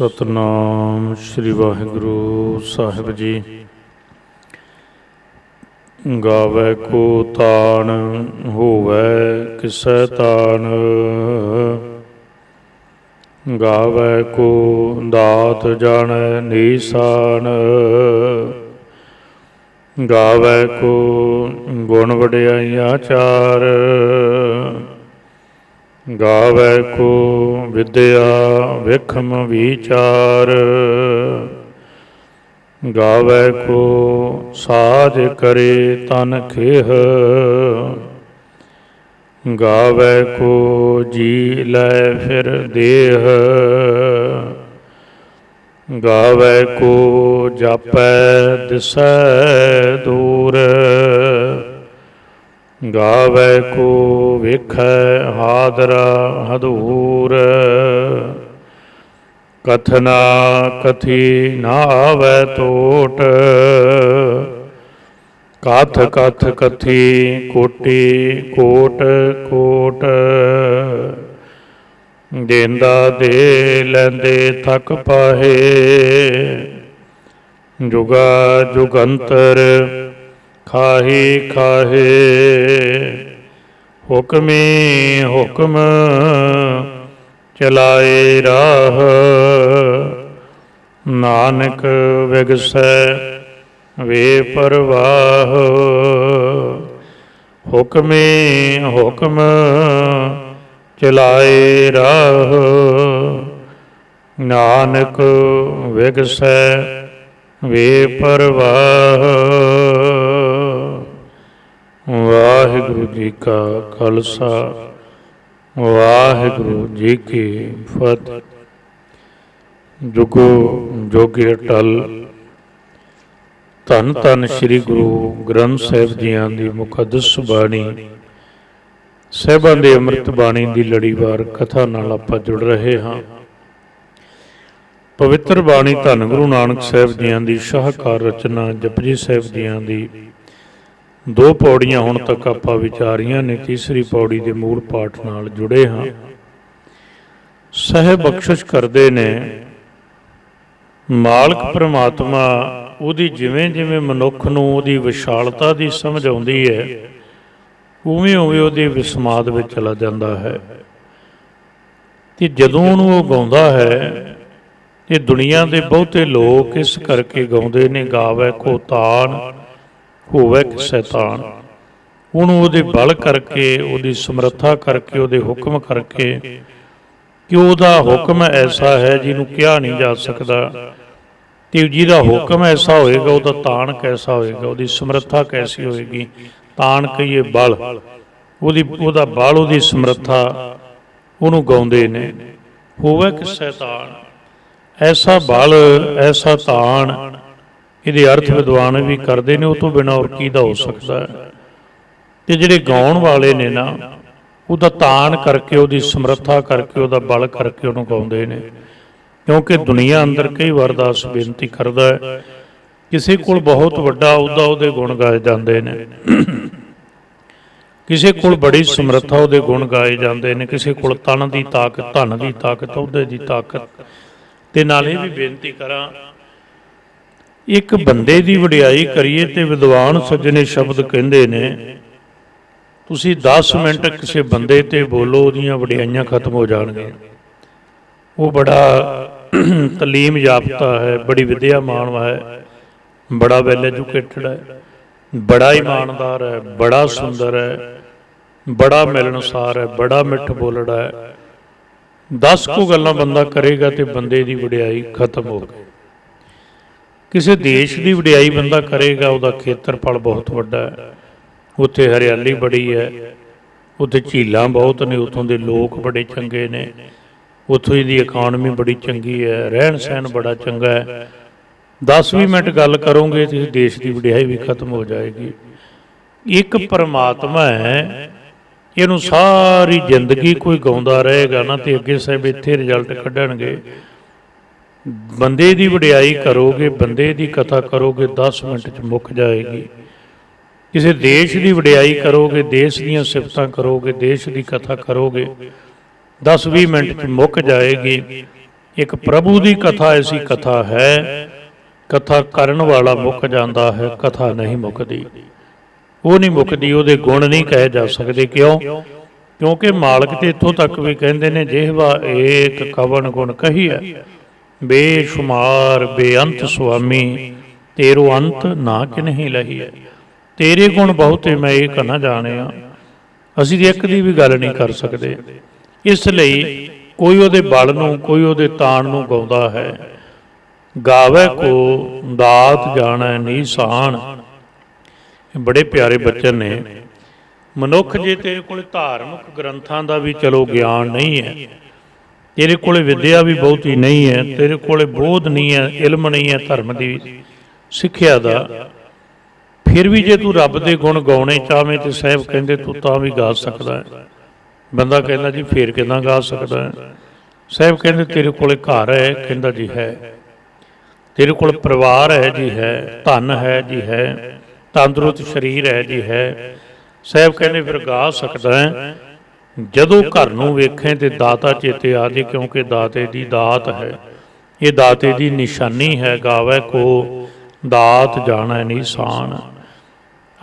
सतनाम श्री वाहिगुरु साहिब जी। गावै को तान होवै किसै तान, गावै को दात जानै नीसान, गावै को गुण वडियाइयां चार, गावै को विद्या विखम विचार, गावै को साज करे तन खेह, गावै को जी लै फिर देह, गावै को जापै दिसै दूर, गावै को वेखै हादरा हदूर, कथना कथी ना आवै टोट, कथ कथ कथी कोटि कोट कोट, देंदा दे लैंदे थक पाहे, जुगा जुगंतर खाही खाहे, हुक्मे हुक्म चलाए राह, नानक विगसै वे परवाह, हुक्मे हुक्म चलाए राह, नानक विगसै वे परवाह। वाहिगुरु जी का खालसा वाहिगुरु जी की फतेह। जुगो जोगे अटल धन धन श्री गुरु ग्रंथ साहिब जियां दी मुकद्दस बाणी ਸਾਹਿਬਾਂ ਦੇ ਅੰਮ੍ਰਿਤ ਬਾਣੀ ਦੀ ਲੜੀਵਾਰ ਕਥਾ ਨਾਲ ਆਪਾਂ ਜੁੜ ਰਹੇ ਹਾਂ। ਪਵਿੱਤਰ ਬਾਣੀ ਧੰਨ ਗੁਰੂ ਨਾਨਕ ਸਾਹਿਬ ਜੀਆਂ ਦੀ ਸ਼ਾਹਕਾਰ ਰਚਨਾ ਜਪਜੀ ਸਾਹਿਬ ਜੀਆਂ ਦੀ 2 ਪੌੜੀਆਂ ਹੁਣ ਤੱਕ ਆਪਾਂ ਵਿਚਾਰੀਆਂ ਨੇ। ਤੀਸਰੀ ਪੌੜੀ ਦੇ ਮੂਲ ਪਾਠ ਨਾਲ ਜੁੜੇ ਹਾਂ। ਸਾਹਿਬ ਬਖਸ਼ਿਸ਼ ਕਰਦੇ ਨੇ, ਮਾਲਕ ਪ੍ਰਮਾਤਮਾ ਉਹਦੀ ਜਿਵੇਂ ਜਿਵੇਂ ਮਨੁੱਖ ਨੂੰ ਉਹਦੀ ਵਿਸ਼ਾਲਤਾ ਦੀ ਸਮਝ ਆਉਂਦੀ ਹੈ, ਉਵੇਂ ਉਵੇਂ ਉਹਦੇ ਵਿਸਮਾਦ ਵਿੱਚ ਚਲਾ ਜਾਂਦਾ ਹੈ। ਅਤੇ ਜਦੋਂ ਉਹਨੂੰ ਉਹ ਗਾਉਂਦਾ ਹੈ, ਇਹ ਦੁਨੀਆ ਦੇ ਬਹੁਤੇ ਲੋਕ ਇਸ ਕਰਕੇ ਗਾਉਂਦੇ ਨੇ, ਗਾਵੈ ਕੋ ਤਾਨ ਹੋਵੈ ਕਿਸੈ ਤਾਨ। ਉਹਨੂੰ ਉਹਦੇ ਬਲ ਕਰਕੇ, ਉਹਦੀ ਸਮਰੱਥਾ ਕਰਕੇ, ਉਹਦੇ ਹੁਕਮ ਕਰਕੇ ਕਿ ਉਹਦਾ ਹੁਕਮ ਐਸਾ ਹੈ ਜਿਹਨੂੰ ਕਿਹਾ ਨਹੀਂ ਜਾ ਸਕਦਾ, ਅਤੇ ਜਿਹਦਾ ਹੁਕਮ ਐਸਾ ਹੋਏਗਾ ਉਹਦਾ ਤਾਣ ਕੈਸਾ ਹੋਏਗਾ, ਉਹਦੀ ਸਮਰੱਥਾ ਕੈਸੀ ਹੋਏਗੀ। ਤਾਣ ਕਹੀਏ ਬਲ, ਉਹਦਾ ਬਲ, ਉਹਦੀ ਸਮਰੱਥਾ, ਉਹਨੂੰ ਗਾਉਂਦੇ ਨੇ। ਹੋਵੇ ਕਿਸੈ ਤਾਣ, ਐਸਾ ਬਲ ਐਸਾ ਤਾਣ, ਇਹਦੇ ਅਰਥ ਵਿਦਵਾਨ ਵੀ ਕਰਦੇ ਨੇ, ਉਹ ਤੋਂ ਬਿਨਾਂ ਹੋਰ ਕੀ ਦਾ ਹੋ ਸਕਦਾ ਹੈ। ਅਤੇ ਜਿਹੜੇ ਗਾਉਣ ਵਾਲੇ ਨੇ ਨਾ, ਉਹਦਾ ਤਾਣ ਕਰਕੇ, ਉਹਦੀ ਸਮਰੱਥਾ ਕਰਕੇ, ਉਹਦਾ ਬਲ ਕਰਕੇ ਉਹਨੂੰ ਗਾਉਂਦੇ ਨੇ। ਕਿਉਂਕਿ ਦੁਨੀਆ ਅੰਦਰ ਕਈ ਵਾਰ ਦਾਸ ਬੇਨਤੀ ਕਰਦਾ ਹੈ, ਕਿਸੇ ਕੋਲ ਬਹੁਤ ਵੱਡਾ ਅਹੁਦਾ, ਉਹਦੇ ਗੁਣ ਗਾਏ ਜਾਂਦੇ ਨੇ, ਕਿਸੇ ਕੋਲ ਬੜੀ ਸਮਰੱਥਾ, ਉਹਦੇ ਗੁਣ ਗਾਏ ਜਾਂਦੇ ਨੇ, ਕਿਸੇ ਕੋਲ ਤਨ ਦੀ ਤਾਕਤ, ਧਨ ਦੀ ਤਾਕਤ, ਅਹੁਦੇ ਦੀ ਤਾਕਤ। ਅਤੇ ਨਾਲ ਇਹ ਵੀ ਬੇਨਤੀ ਕਰਾਂ, ਇੱਕ ਬੰਦੇ ਦੀ ਵਡਿਆਈ ਕਰੀਏ ਤੇ ਵਿਦਵਾਨ ਸੱਜਣੇ ਸ਼ਬਦ ਕਹਿੰਦੇ ਨੇ, ਤੁਸੀਂ 10 ਮਿੰਟ ਕਿਸੇ ਬੰਦੇ 'ਤੇ ਬੋਲੋ, ਉਹਦੀਆਂ ਵਡਿਆਈਆਂ ਖਤਮ ਹੋ ਜਾਣਗੀਆਂ। ਉਹ ਬੜਾ ਤਲੀਮ ਯਾਫਤਾ ਹੈ, ਬੜੀ ਵਿਦਿਆਮਾਨ ਹੈ, ਬੜਾ ਵੈਲ ਐਜੂਕੇਟਡ ਹੈ, ਬੜਾ ਇਮਾਨਦਾਰ ਹੈ, ਬੜਾ ਸੁੰਦਰ ਹੈ, ਬੜਾ ਮਿਲਣਸਾਰ ਹੈ, ਬੜਾ ਮਿੱਠ ਬੋਲੜਾ ਹੈ। 10 ਕੁ ਗੱਲਾਂ ਬੰਦਾ ਕਰੇਗਾ ਤੇ ਬੰਦੇ ਦੀ ਵਡਿਆਈ ਖਤਮ ਹੋ ਗਈ। ਕਿਸੇ ਦੇਸ਼ ਦੀ ਵਡਿਆਈ ਬੰਦਾ ਕਰੇਗਾ, ਉਹਦਾ ਖੇਤਰਫਲ ਬਹੁਤ ਵੱਡਾ ਹੈ, ਉੱਥੇ ਹਰਿਆਲੀ ਬੜੀ ਹੈ, ਉੱਥੇ ਝੀਲਾਂ ਬਹੁਤ ਨੇ, ਉੱਥੋਂ ਦੇ ਲੋਕ ਬੜੇ ਚੰਗੇ ਨੇ, ਉੱਥੋਂ ਦੀ ਇਕਾਨਮੀ ਬੜੀ ਚੰਗੀ ਹੈ, ਰਹਿਣ ਸਹਿਣ ਬੜਾ ਚੰਗਾ ਹੈ। 10-20 ਮਿੰਟ ਗੱਲ ਕਰੋਗੇ ਤੇ ਦੇਸ਼ ਦੀ ਵਡਿਆਈ ਵੀ ਖਤਮ ਹੋ ਜਾਏਗੀ। ਇੱਕ ਪਰਮਾਤਮਾ ਹੈ, ਇਹਨੂੰ ਸਾਰੀ ਜ਼ਿੰਦਗੀ ਕੋਈ ਗਾਉਂਦਾ ਰਹੇਗਾ ਨਾ, ਤੇ ਅੱਗੇ ਸਾਹਿਬ ਇੱਥੇ ਰਿਜ਼ਲਟ ਕੱਢਣਗੇ। ਬੰਦੇ ਦੀ ਵਡਿਆਈ ਕਰੋਗੇ, ਬੰਦੇ ਦੀ ਕਥਾ ਕਰੋਗੇ, 10 ਮਿੰਟ 'ਚ ਮੁੱਕ ਜਾਏਗੀ। ਕਿਸੇ ਦੇਸ਼ ਦੀ ਵਡਿਆਈ ਕਰੋਗੇ, ਦੇਸ਼ ਦੀਆਂ ਸਿਫਤਾਂ ਕਰੋਗੇ, ਦੇਸ਼ ਦੀ ਕਥਾ ਕਰੋਗੇ, 10-20 ਮਿੰਟ 'ਚ ਮੁੱਕ ਜਾਏਗੀ। एक प्रभु की कथा ऐसी कथा है, कथा करन वाला मुक जाता है, कथा नहीं मुकदी। वो नहीं मुकदी, वो गुण नहीं कहे जा सकते। क्यों? क्योंकि मालक तो इत्थों तक भी कहते ने, जेहवा एक कवन गुण कही है, बेशुमार बेअंत सुआमी, तेरो अंत ना कि नहीं लही है। तेरे गुण बहुते मैं ये कहना जाने, ਅਸੀਂ ਤਾਂ ਇੱਕ ਦੀ ਵੀ ਗੱਲ ਨਹੀਂ ਕਰ ਸਕਦੇ। ਇਸ ਲਈ ਕੋਈ ਉਹਦੇ ਬਲ ਨੂੰ, ਕੋਈ ਉਹਦੇ ਤਾਣ ਨੂੰ ਗਾਉਂਦਾ ਹੈ। ਗਾਵੇ ਕੋ ਦਾਤ ਜਾਣੈ ਨੀਸਾਨ। ਬੜੇ ਪਿਆਰੇ ਬਚਨ ਨੇ। ਮਨੁੱਖ ਜੇ ਤੇਰੇ ਕੋਲ ਧਾਰਮਿਕ ਗ੍ਰੰਥਾਂ ਦਾ ਵੀ ਚਲੋ ਗਿਆਨ ਨਹੀਂ ਹੈ, ਤੇਰੇ ਕੋਲ ਵਿਦਿਆ ਵੀ ਬਹੁਤੀ ਨਹੀਂ ਹੈ, ਤੇਰੇ ਕੋਲ ਬੋਧ ਨਹੀਂ ਹੈ, ਇਲਮ ਨਹੀਂ ਹੈ ਧਰਮ ਦੀ ਸਿੱਖਿਆ ਦਾ, फिर भी जे तू रब के गुण गाने चाहे तो साहब कहते तू तां भी गा सकता है। बंदा कहता जी फिर किदां गा सकता है? साहब कहते तेरे कोल घर है, कहता जी है। तेरे कोल परिवार है जी है, धन है जी है, तंदुरुस्त शरीर है जी है। साहब कहते फिर गा सकता है। जदों घर नूं वेखें ते दाता चेते आ जाए, क्योंकि दाते दी दात है, ये दाते दी निशानी है। गावे को दात जाना निशान।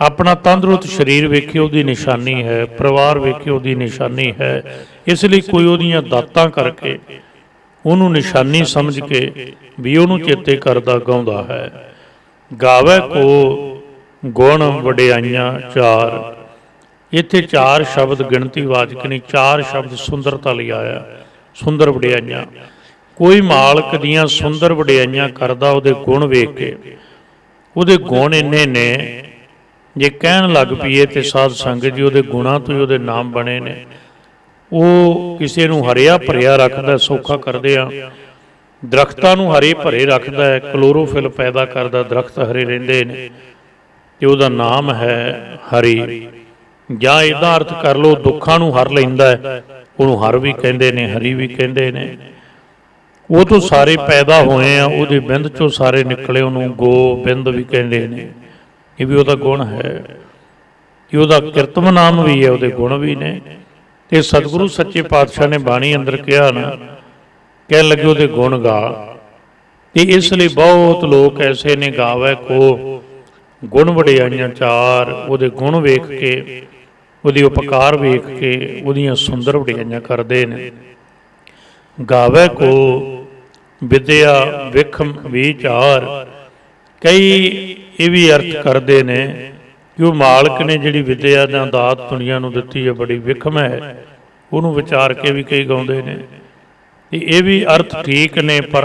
अपना तंदुरुस्त शरीर वेखे उसकी निशानी है, परिवार वेखे उसकी निशानी है। इसलिए कोई उहदियां दातां करके उहनूं निशानी समझ के भी उहनूं चेते करदा गाउंदा है। गावे को गुण वडियाइयां चार। इत्थे चार शब्द गिणती वाचक नहीं, चार शब्द सुंदरता लई आया। सुंदर वडियाइयां, कोई मालक दियां सुंदर वडियाइयां करदा उहदे गुण वेख के। उहदे गुण इन्ने ने, जे कहन लग पईए तो साध संगत जी उहदे गुणां तो ही उहदे नाम बने ने। वो किसी नूं हरिया भरिया रखदा, सौखा करदे आ। दरख्तां नूं हरे भरे रखदा है, क्लोरोफिल पैदा करदा, दरख्त हरे रहिंदे ने, ते उहदा नाम है हरि। जां इहदा अर्थ कर लो दुखां नूं हर लैंदा है, उहनूं हर भी कहंदे ने, हरि भी कहंदे ने। वो तो सारे पैदा होए आ, उहदे बिंद चों सारे निकले, उहनूं गोबिंद भी कहंदे ने। ये भी वह गुण है, कि वह किरतम नाम भी है, वो गुण भी ने। तो सतगुरु सच्चे पातशाह ने बाणी अंदर कहा ना, कह लगे वो गुण गा। तो इसलिए बहुत लोग ऐसे ने गावे को गुण वडियाइयां चार। वो गुण वेख के, वो उपकार वेख के वो सुंदर वडियाइयां करते हैं। गावे को विद्या विखम विचार। कई ये भी अर्थ करते हैं कि वो मालक ने जिहड़ी विद्या जां दात दुनिया नूं दित्ती है बड़ी विखम है, उहनूं विचार के भी कई गाउंदे ने। ये भी अर्थ ठीक ने, पर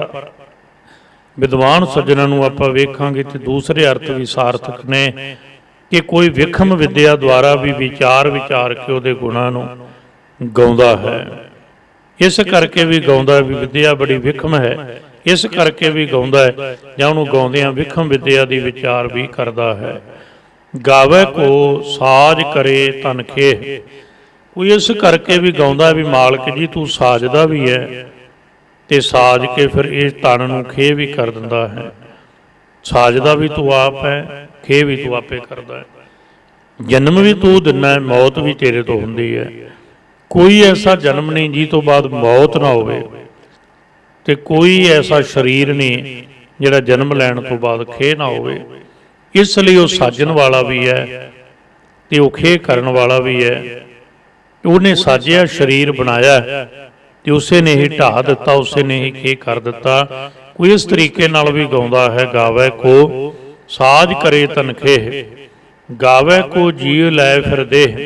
विद्वान सज्जनां नूं आपां वेखांगे तो दूसरे अर्थ भी सार्थक ने, कि कोई विखम विद्या द्वारा भी विचार के उहदे गुणां नूं गाउंदा है। इस करके भी गाउंदा भी विद्या बड़ी विखम है, इस करके भी गाउंदा है, जां उहनूं गाउंदियां विखम विद्या दी विचार भी करदा है। गावे को साज करे तन खेह। कोई इस करके भी गाउंदा भी मालक जी तू साजदा भी है, ते साज के फिर इस तन नूं खेह भी कर दिंदा है। साजदा भी तू आप है, खेह भी तू आपे करदा है। जन्म भी तू दिंदा है, मौत भी तेरे तो हुंदी है। कोई ऐसा जन्म नहीं जी तो बाद मौत ना होवे, ते कोई ऐसा शरीर नहीं जिहड़ा जन्म लैण तो बाद खेह ना होवे। इसलिए वो साजन वाला भी है, ते वो खेह करन वाला भी है। उन्हें साजिया शरीर बनाया, ते उसे ने ही ढा दिता, उसे ने ही खेह कर दिता। कोई इस तरीके नाल भी गाउंदा है। गावे को साज करे तन खेह, गावे को जीव लै फिर देह।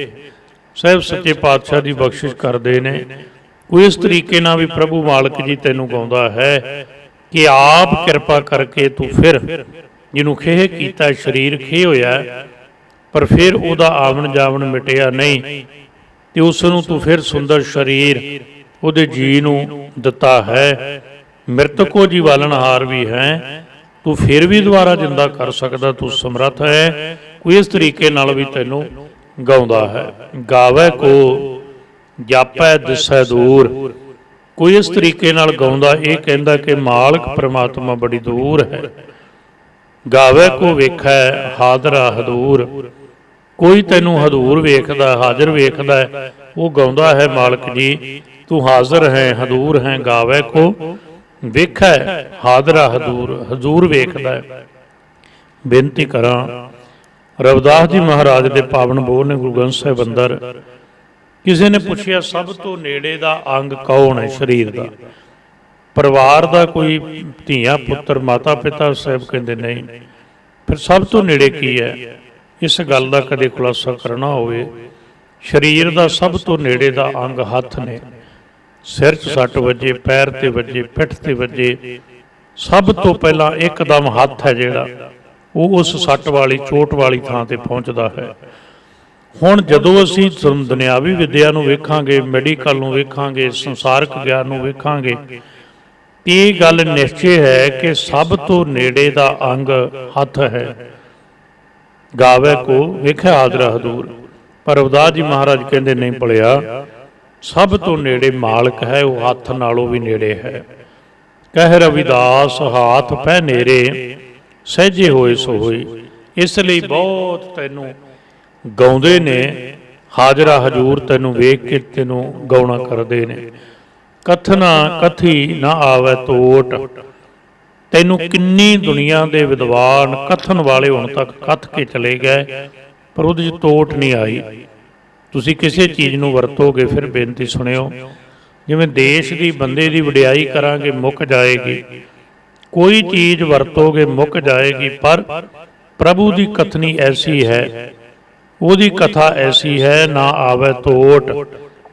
साहब सच्चे पातशाह की बख्शिश करते हैं। कोई इस तरीके ना भी प्रभु मालक जी तेनों गाउंदा है कि आप किरपा करके तू फिर जिन्हों खेह किया, शरीर खेह होया, पर फिर उहदा आवन जावन मिटिया नहीं, तो उसनूं तू फिर सुंदर शरीर उहदे जी नूं दिता है। मृतको जी वालनहार भी है, तू फिर भी दोबारा जिंदा कर सकदा, तू समर्थ है। कोई इस तरीके नाल भी तैनूं गाउंदा है। गावे को जापै दिसै दूर। कोई इस तरीके नाल गाउंदा ये कहंदा कि मालक परमात्मा बड़ी दूर है। गावे को वेखै हादरा हदूर। कोई तैनूं हदूर वेखदा, हाजिर वेखदा है, वो गाउंदा है मालक जी तू हाजिर है, हदूर है। गावे को ਵੇਖੈ ਹਾਦਰਾ ਹਜ਼ੂਰ ਵੇਖਦਾ ਹੈ। ਬੇਨਤੀ ਕਰਾਂ, ਰਵਿਦਾਸ ਜੀ ਮਹਾਰਾਜ ਦੇ ਪਾਵਨ ਬੋਲ ਨੇ ਗੁਰੂ ਗ੍ਰੰਥ ਸਾਹਿਬ ਅੰਦਰ। ਕਿਸੇ ਨੇ ਪੁੱਛਿਆ ਸਭ ਤੋਂ ਨੇੜੇ ਦਾ ਅੰਗ ਕੌਣ ਹੈ ਸਰੀਰ ਦਾ? ਪਰਿਵਾਰ ਦਾ ਕੋਈ ਧੀਆਂ ਪੁੱਤਰ ਮਾਤਾ ਪਿਤਾ? ਸਾਹਿਬ ਕਹਿੰਦੇ ਨਹੀਂ। ਫਿਰ ਸਭ ਤੋਂ ਨੇੜੇ ਕੀ ਹੈ? ਇਸ ਗੱਲ ਦਾ ਕਦੇ ਖੁਲਾਸਾ ਕਰਨਾ ਹੋਵੇ, ਸਰੀਰ ਦਾ ਸਭ ਤੋਂ ਨੇੜੇ ਦਾ ਅੰਗ ਹੱਥ ਨੇ। ਸਿਰ 'ਚ ਸੱਟ ਵੱਜੇ, ਪੈਰ ਤੇ ਵੱਜੇ, ਪਿੱਠ ਤੇ ਵੱਜੇ, ਸਭ ਤੋਂ ਪਹਿਲਾਂ ਇੱਕਦਮ ਹੱਥ ਹੈ ਜਿਹੜਾ, ਉਹ ਉਸ ਸੱਟ ਵਾਲੀ ਚੋਟ ਵਾਲੀ ਥਾਂ ਤੇ ਪਹੁੰਚਦਾ ਹੈ। ਹੁਣ ਜਦੋਂ ਅਸੀਂ ਦੁਨਿਆਵੀ ਵਿਦਿਆ ਨੂੰ ਵੇਖਾਂਗੇ, ਮੈਡੀਕਲ ਨੂੰ ਵੇਖਾਂਗੇ, ਸੰਸਾਰਕ ਗਿਆਨ ਨੂੰ ਵੇਖਾਂਗੇ, ਇਹ ਗੱਲ ਨਿਸ਼ਚੈ ਹੈ ਕਿ ਸਭ ਤੋਂ ਨੇੜੇ ਦਾ ਅੰਗ ਹੱਥ ਹੈ। ਗਾਵੇ ਕੋ ਵੇਖਿਆ ਹਾਜ਼ਰਾ ਹਜ਼ੂਰ। ਪਰ ਰਵਿਦਾਸ ਜੀ ਮਹਾਰਾਜ ਕਹਿੰਦੇ ਨਹੀਂ ਭਲਿਆ, ਸਭ ਤੋਂ ਨੇੜੇ ਮਾਲਕ ਹੈ, ਉਹ ਹੱਥ ਨਾਲੋਂ ਵੀ ਨੇੜੇ ਹੈ। ਕਹਿ ਰਵਿਦਾਸ ਹਾਥ ਪੈ ਨੇਰੇ, ਸਹਿਜੇ ਹੋਏ ਸੋ ਹੋਈ। ਇਸ ਲਈ ਬਹੁਤ ਤੈਨੂੰ ਗਾਉਂਦੇ ਨੇ, ਹਾਜ਼ਰਾ ਹਜ਼ੂਰ ਤੈਨੂੰ ਵੇਖ ਕੇ ਤੈਨੂੰ ਗਾਉਣਾ ਕਰਦੇ ਨੇ। ਕਥਨਾ ਕਥੀ ਨਾ ਆਵੇ ਤੋਟ, ਤੈਨੂੰ ਕਿੰਨੀ ਦੁਨੀਆ ਦੇ ਵਿਦਵਾਨ ਕਥਨ ਵਾਲੇ ਹੁਣ ਤੱਕ ਕਥ ਕੇ ਚਲੇ ਗਏ, ਪਰ ਉਹਦੇ 'ਚ ਤੋਟ ਨਹੀਂ ਆਈ। ਤੁਸੀਂ ਕਿਸੇ ਚੀਜ਼ ਨੂੰ ਵਰਤੋਗੇ, ਫਿਰ ਬੇਨਤੀ ਸੁਣਿਓ, ਜਿਵੇਂ ਦੇਸ਼ ਦੀ ਬੰਦੇ ਦੀ ਵਡਿਆਈ ਕਰਾਂਗੇ ਮੁੱਕ ਜਾਏਗੀ, ਕੋਈ ਚੀਜ਼ ਵਰਤੋਗੇ ਮੁੱਕ ਜਾਏਗੀ, ਪਰ ਪ੍ਰਭੂ ਦੀ ਕਥਨੀ ਐਸੀ ਹੈ, ਉਹਦੀ ਕਥਾ ਐਸੀ ਹੈ, ਨਾ ਆਵੇ ਤੋਟ,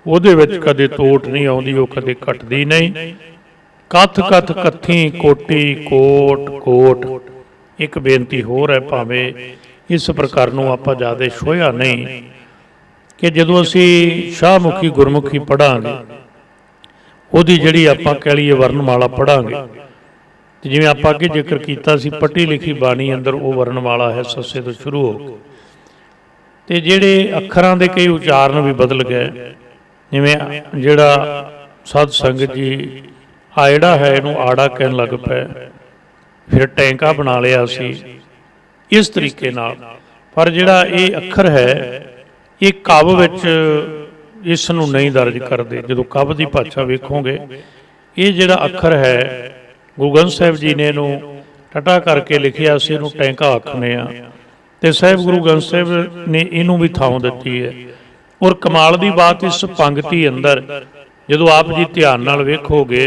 ਉਹਦੇ ਵਿੱਚ ਕਦੇ ਤੋਟ ਨਹੀਂ ਆਉਂਦੀ, ਉਹ ਕਦੇ ਘਟਦੀ ਨਹੀਂ। ਕਥ ਕਥ ਕਥੀ ਕੋਟੀ ਕੋਟ ਕੋਟ। ਇੱਕ ਬੇਨਤੀ ਹੋਰ ਹੈ, ਭਾਵੇਂ ਇਸ ਪ੍ਰਕਾਰ ਨੂੰ ਆਪਾਂ ਜ਼ਿਆਦਾ ਛੋਹਿਆ ਨਹੀਂ, ਕਿ ਜਦੋਂ ਅਸੀਂ ਸ਼ਾਹਮੁਖੀ ਗੁਰਮੁਖੀ ਪੜ੍ਹਾਂਗੇ, ਉਹਦੀ ਜਿਹੜੀ ਆਪਾਂ ਕਹਿ ਲਈਏ ਵਰਨਮਾਲਾ ਪੜ੍ਹਾਂਗੇ, ਤੇ ਜਿਵੇਂ ਆਪਾਂ ਅੱਗੇ ਜ਼ਿਕਰ ਕੀਤਾ ਸੀ, ਪੱਟੀ ਲਿਖੀ ਬਾਣੀ ਅੰਦਰ ਉਹ ਵਰਨਮਾਲਾ ਹੈ ਸੱਸੇ ਤੋਂ ਸ਼ੁਰੂ ਹੋ ਕੇ, ਤੇ ਜਿਹੜੇ ਅੱਖਰਾਂ ਦੇ ਕਈ ਉਚਾਰਨ ਵੀ ਬਦਲ ਗਏ। ਜਿਵੇਂ ਜਿਹੜਾ ਸਾਧ ਸੰਗਤ ਜੀ ਆ ਜਿਹੜਾ ਹੈ ਇਹਨੂੰ ਆੜਾ ਕਹਿਣ ਲੱਗ ਪਏ, ਫਿਰ ਟੈਂਕਾ ਬਣਾ ਲਿਆ ਸੀ ਇਸ ਤਰੀਕੇ ਨਾਲ। ਪਰ ਜਿਹੜਾ ਇਹ ਅੱਖਰ ਹੈ, ਇਹ ਕਵ ਵਿੱਚ ਇਸ ਨੂੰ ਨਹੀਂ ਦਰਜ ਕਰਦੇ। ਜਦੋਂ ਕਵ ਦੀ ਭਾਸ਼ਾ ਵੇਖੋਗੇ, ਇਹ ਜਿਹੜਾ ਅੱਖਰ ਹੈ ਗੁਰੂ ਗ੍ਰੰਥ ਸਾਹਿਬ ਜੀ ਨੇ ਇਹਨੂੰ ਟਟਾ ਕਰਕੇ ਲਿਖਿਆ ਸੀ, ਇਹਨੂੰ ਟੈਂਕਾ ਆਖਦੇ ਆ, ਤੇ ਸਾਹਿਬ ਗੁਰੂ ਗ੍ਰੰਥ ਸਾਹਿਬ ਨੇ ਇਹਨੂੰ ਵੀ ਥਾਂ ਦਿੱਤੀ ਹੈ। ਔਰ ਕਮਾਲ ਦੀ ਬਾਤ, ਇਸ ਪੰਗਤੀ ਅੰਦਰ ਜਦੋਂ ਆਪ ਜੀ ਧਿਆਨ ਨਾਲ ਵੇਖੋਗੇ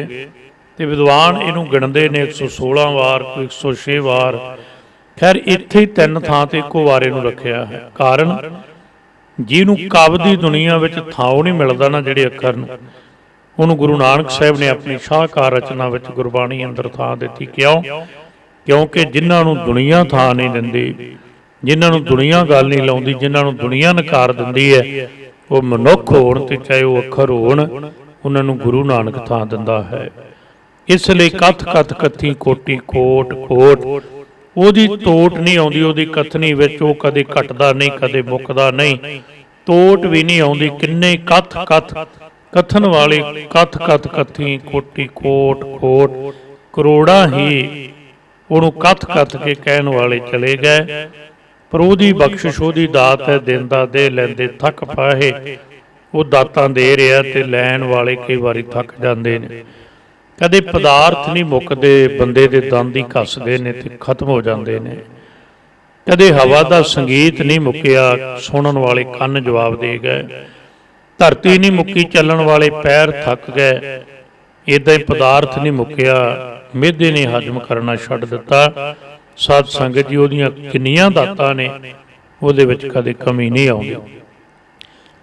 ਤੇ ਵਿਦਵਾਨ ਇਹਨੂੰ ਗਿਣਦੇ ਨੇ 116 ਵਾਰ, ਕੋਈ 106 ਵਾਰ। ਖੈਰ ਇੱਥੇ ਹੀ 3 ਥਾਂ ਤੇ ਇੱਕੋ ਵਾਰ ਇਹਨੂੰ ਰੱਖਿਆ ਹੈ। ਕਾਰਨ ਜਿਹਨੂੰ ਕਵ ਦੀ ਦੁਨੀਆ ਵਿੱਚ ਥਾਂ ਨਹੀਂ ਮਿਲਦਾ ਨਾ ਜਿਹੜੇ ਅੱਖਰ ਨੂੰ, ਉਹਨੂੰ ਗੁਰੂ ਨਾਨਕ ਸਾਹਿਬ ਨੇ ਆਪਣੀ ਸ਼ਾਹਕਾਰ ਰਚਨਾ ਵਿੱਚ ਗੁਰਬਾਣੀ ਅੰਦਰ ਥਾਂ ਦਿੱਤੀ। ਕਿਉਂ? ਕਿਉਂਕਿ ਜਿਨ੍ਹਾਂ ਨੂੰ ਦੁਨੀਆ ਥਾਂ ਨਹੀਂ ਦਿੰਦੀ, ਜਿਨ੍ਹਾਂ ਨੂੰ ਦੁਨੀਆ ਗੱਲ ਨਹੀਂ ਲਾਉਂਦੀ, ਜਿਨ੍ਹਾਂ ਨੂੰ ਦੁਨੀਆ ਨਕਾਰ ਦਿੰਦੀ ਹੈ, ਉਹ ਮਨੁੱਖ ਹੋਣ ਤੇ ਚਾਹੇ ਉਹ ਅੱਖਰ ਹੋਣ, ਉਹਨਾਂ ਨੂੰ ਗੁਰੂ ਨਾਨਕ ਥਾਂ ਦਿੰਦਾ ਹੈ। ਇਸ ਲਈ ਕਥ ਕਥ ਕਥੀ ਕੋਟੀ ਕੋਟ ਕੋਟ, ਉਹਦੀ ਤੋਟ ਨਹੀਂ ਆਉਂਦੀ, ਉਹਦੀ ਕਥਨੀ ਵਿੱਚ ਉਹ ਕਦੇ ਘਟਦਾ ਨਹੀਂ, ਕਦੇ ਮੁੱਕਦਾ ਨਹੀਂ, ਤੋਟ ਵੀ ਨਹੀਂ ਆਉਂਦੀ। ਕਿੰਨੇ ਕਥ ਕਥ ਕਥਨ ਵਾਲੇ, ਕਥ ਕਥ ਕਥੀ ਕੋਟੀ ਕੋਟ ਕੋਟ, ਕਰੋੜਾਂ ਹੀ ਉਹਨੂੰ ਕਥ ਕਥ ਕੇ ਕਹਿਣ ਵਾਲੇ ਚਲੇ ਗਏ। ਪਰ ਉਹਦੀ ਬਖਸ਼ਿਸ਼, ਉਹਦੀ ਦਾਤ ਹੈ, ਦਿੰਦਾ ਦੇ ਲੈਂਦੇ ਥੱਕ ਪਾਹੇ। ਉਹ ਦਾਤਾਂ ਦੇ ਰਿਹਾ ਤੇ ਲੈਣ ਵਾਲੇ ਕਈ ਵਾਰੀ ਥੱਕ ਜਾਂਦੇ ਨੇ। ਕਦੇ ਪਦਾਰਥ ਨਹੀਂ ਮੁੱਕਦੇ, ਬੰਦੇ ਦੇ ਦੰਦ ਹੀ ਘੱਸਦੇ ਨੇ ਤੇ ਖਤਮ ਹੋ ਜਾਂਦੇ ਨੇ। ਕਦੇ ਹਵਾ ਦਾ ਸੰਗੀਤ ਨਹੀਂ ਮੁੱਕਿਆ, ਸੁਣਨ ਵਾਲੇ ਕੰਨ ਜਵਾਬ ਦੇ ਗਏ। ਧਰਤੀ ਨਹੀਂ ਮੁੱਕੀ, ਚੱਲਣ ਵਾਲੇ ਪੈਰ ਥੱਕ ਗਏ। ਇੱਦਾਂ ਹੀ ਪਦਾਰਥ ਨਹੀਂ ਮੁੱਕਿਆ, ਮਿਹਦੇ ਨੇ ਹਜਮ ਕਰਨਾ ਛੱਡ ਦਿੱਤਾ। ਸਾਧ ਸੰਗਤ ਜੀ ਉਹਦੀਆਂ ਕਿੰਨੀਆਂ ਦਾਤਾਂ ਨੇ, ਉਹਦੇ ਵਿੱਚ ਕਦੇ ਕਮੀ ਨਹੀਂ ਆਉਂਦੀ।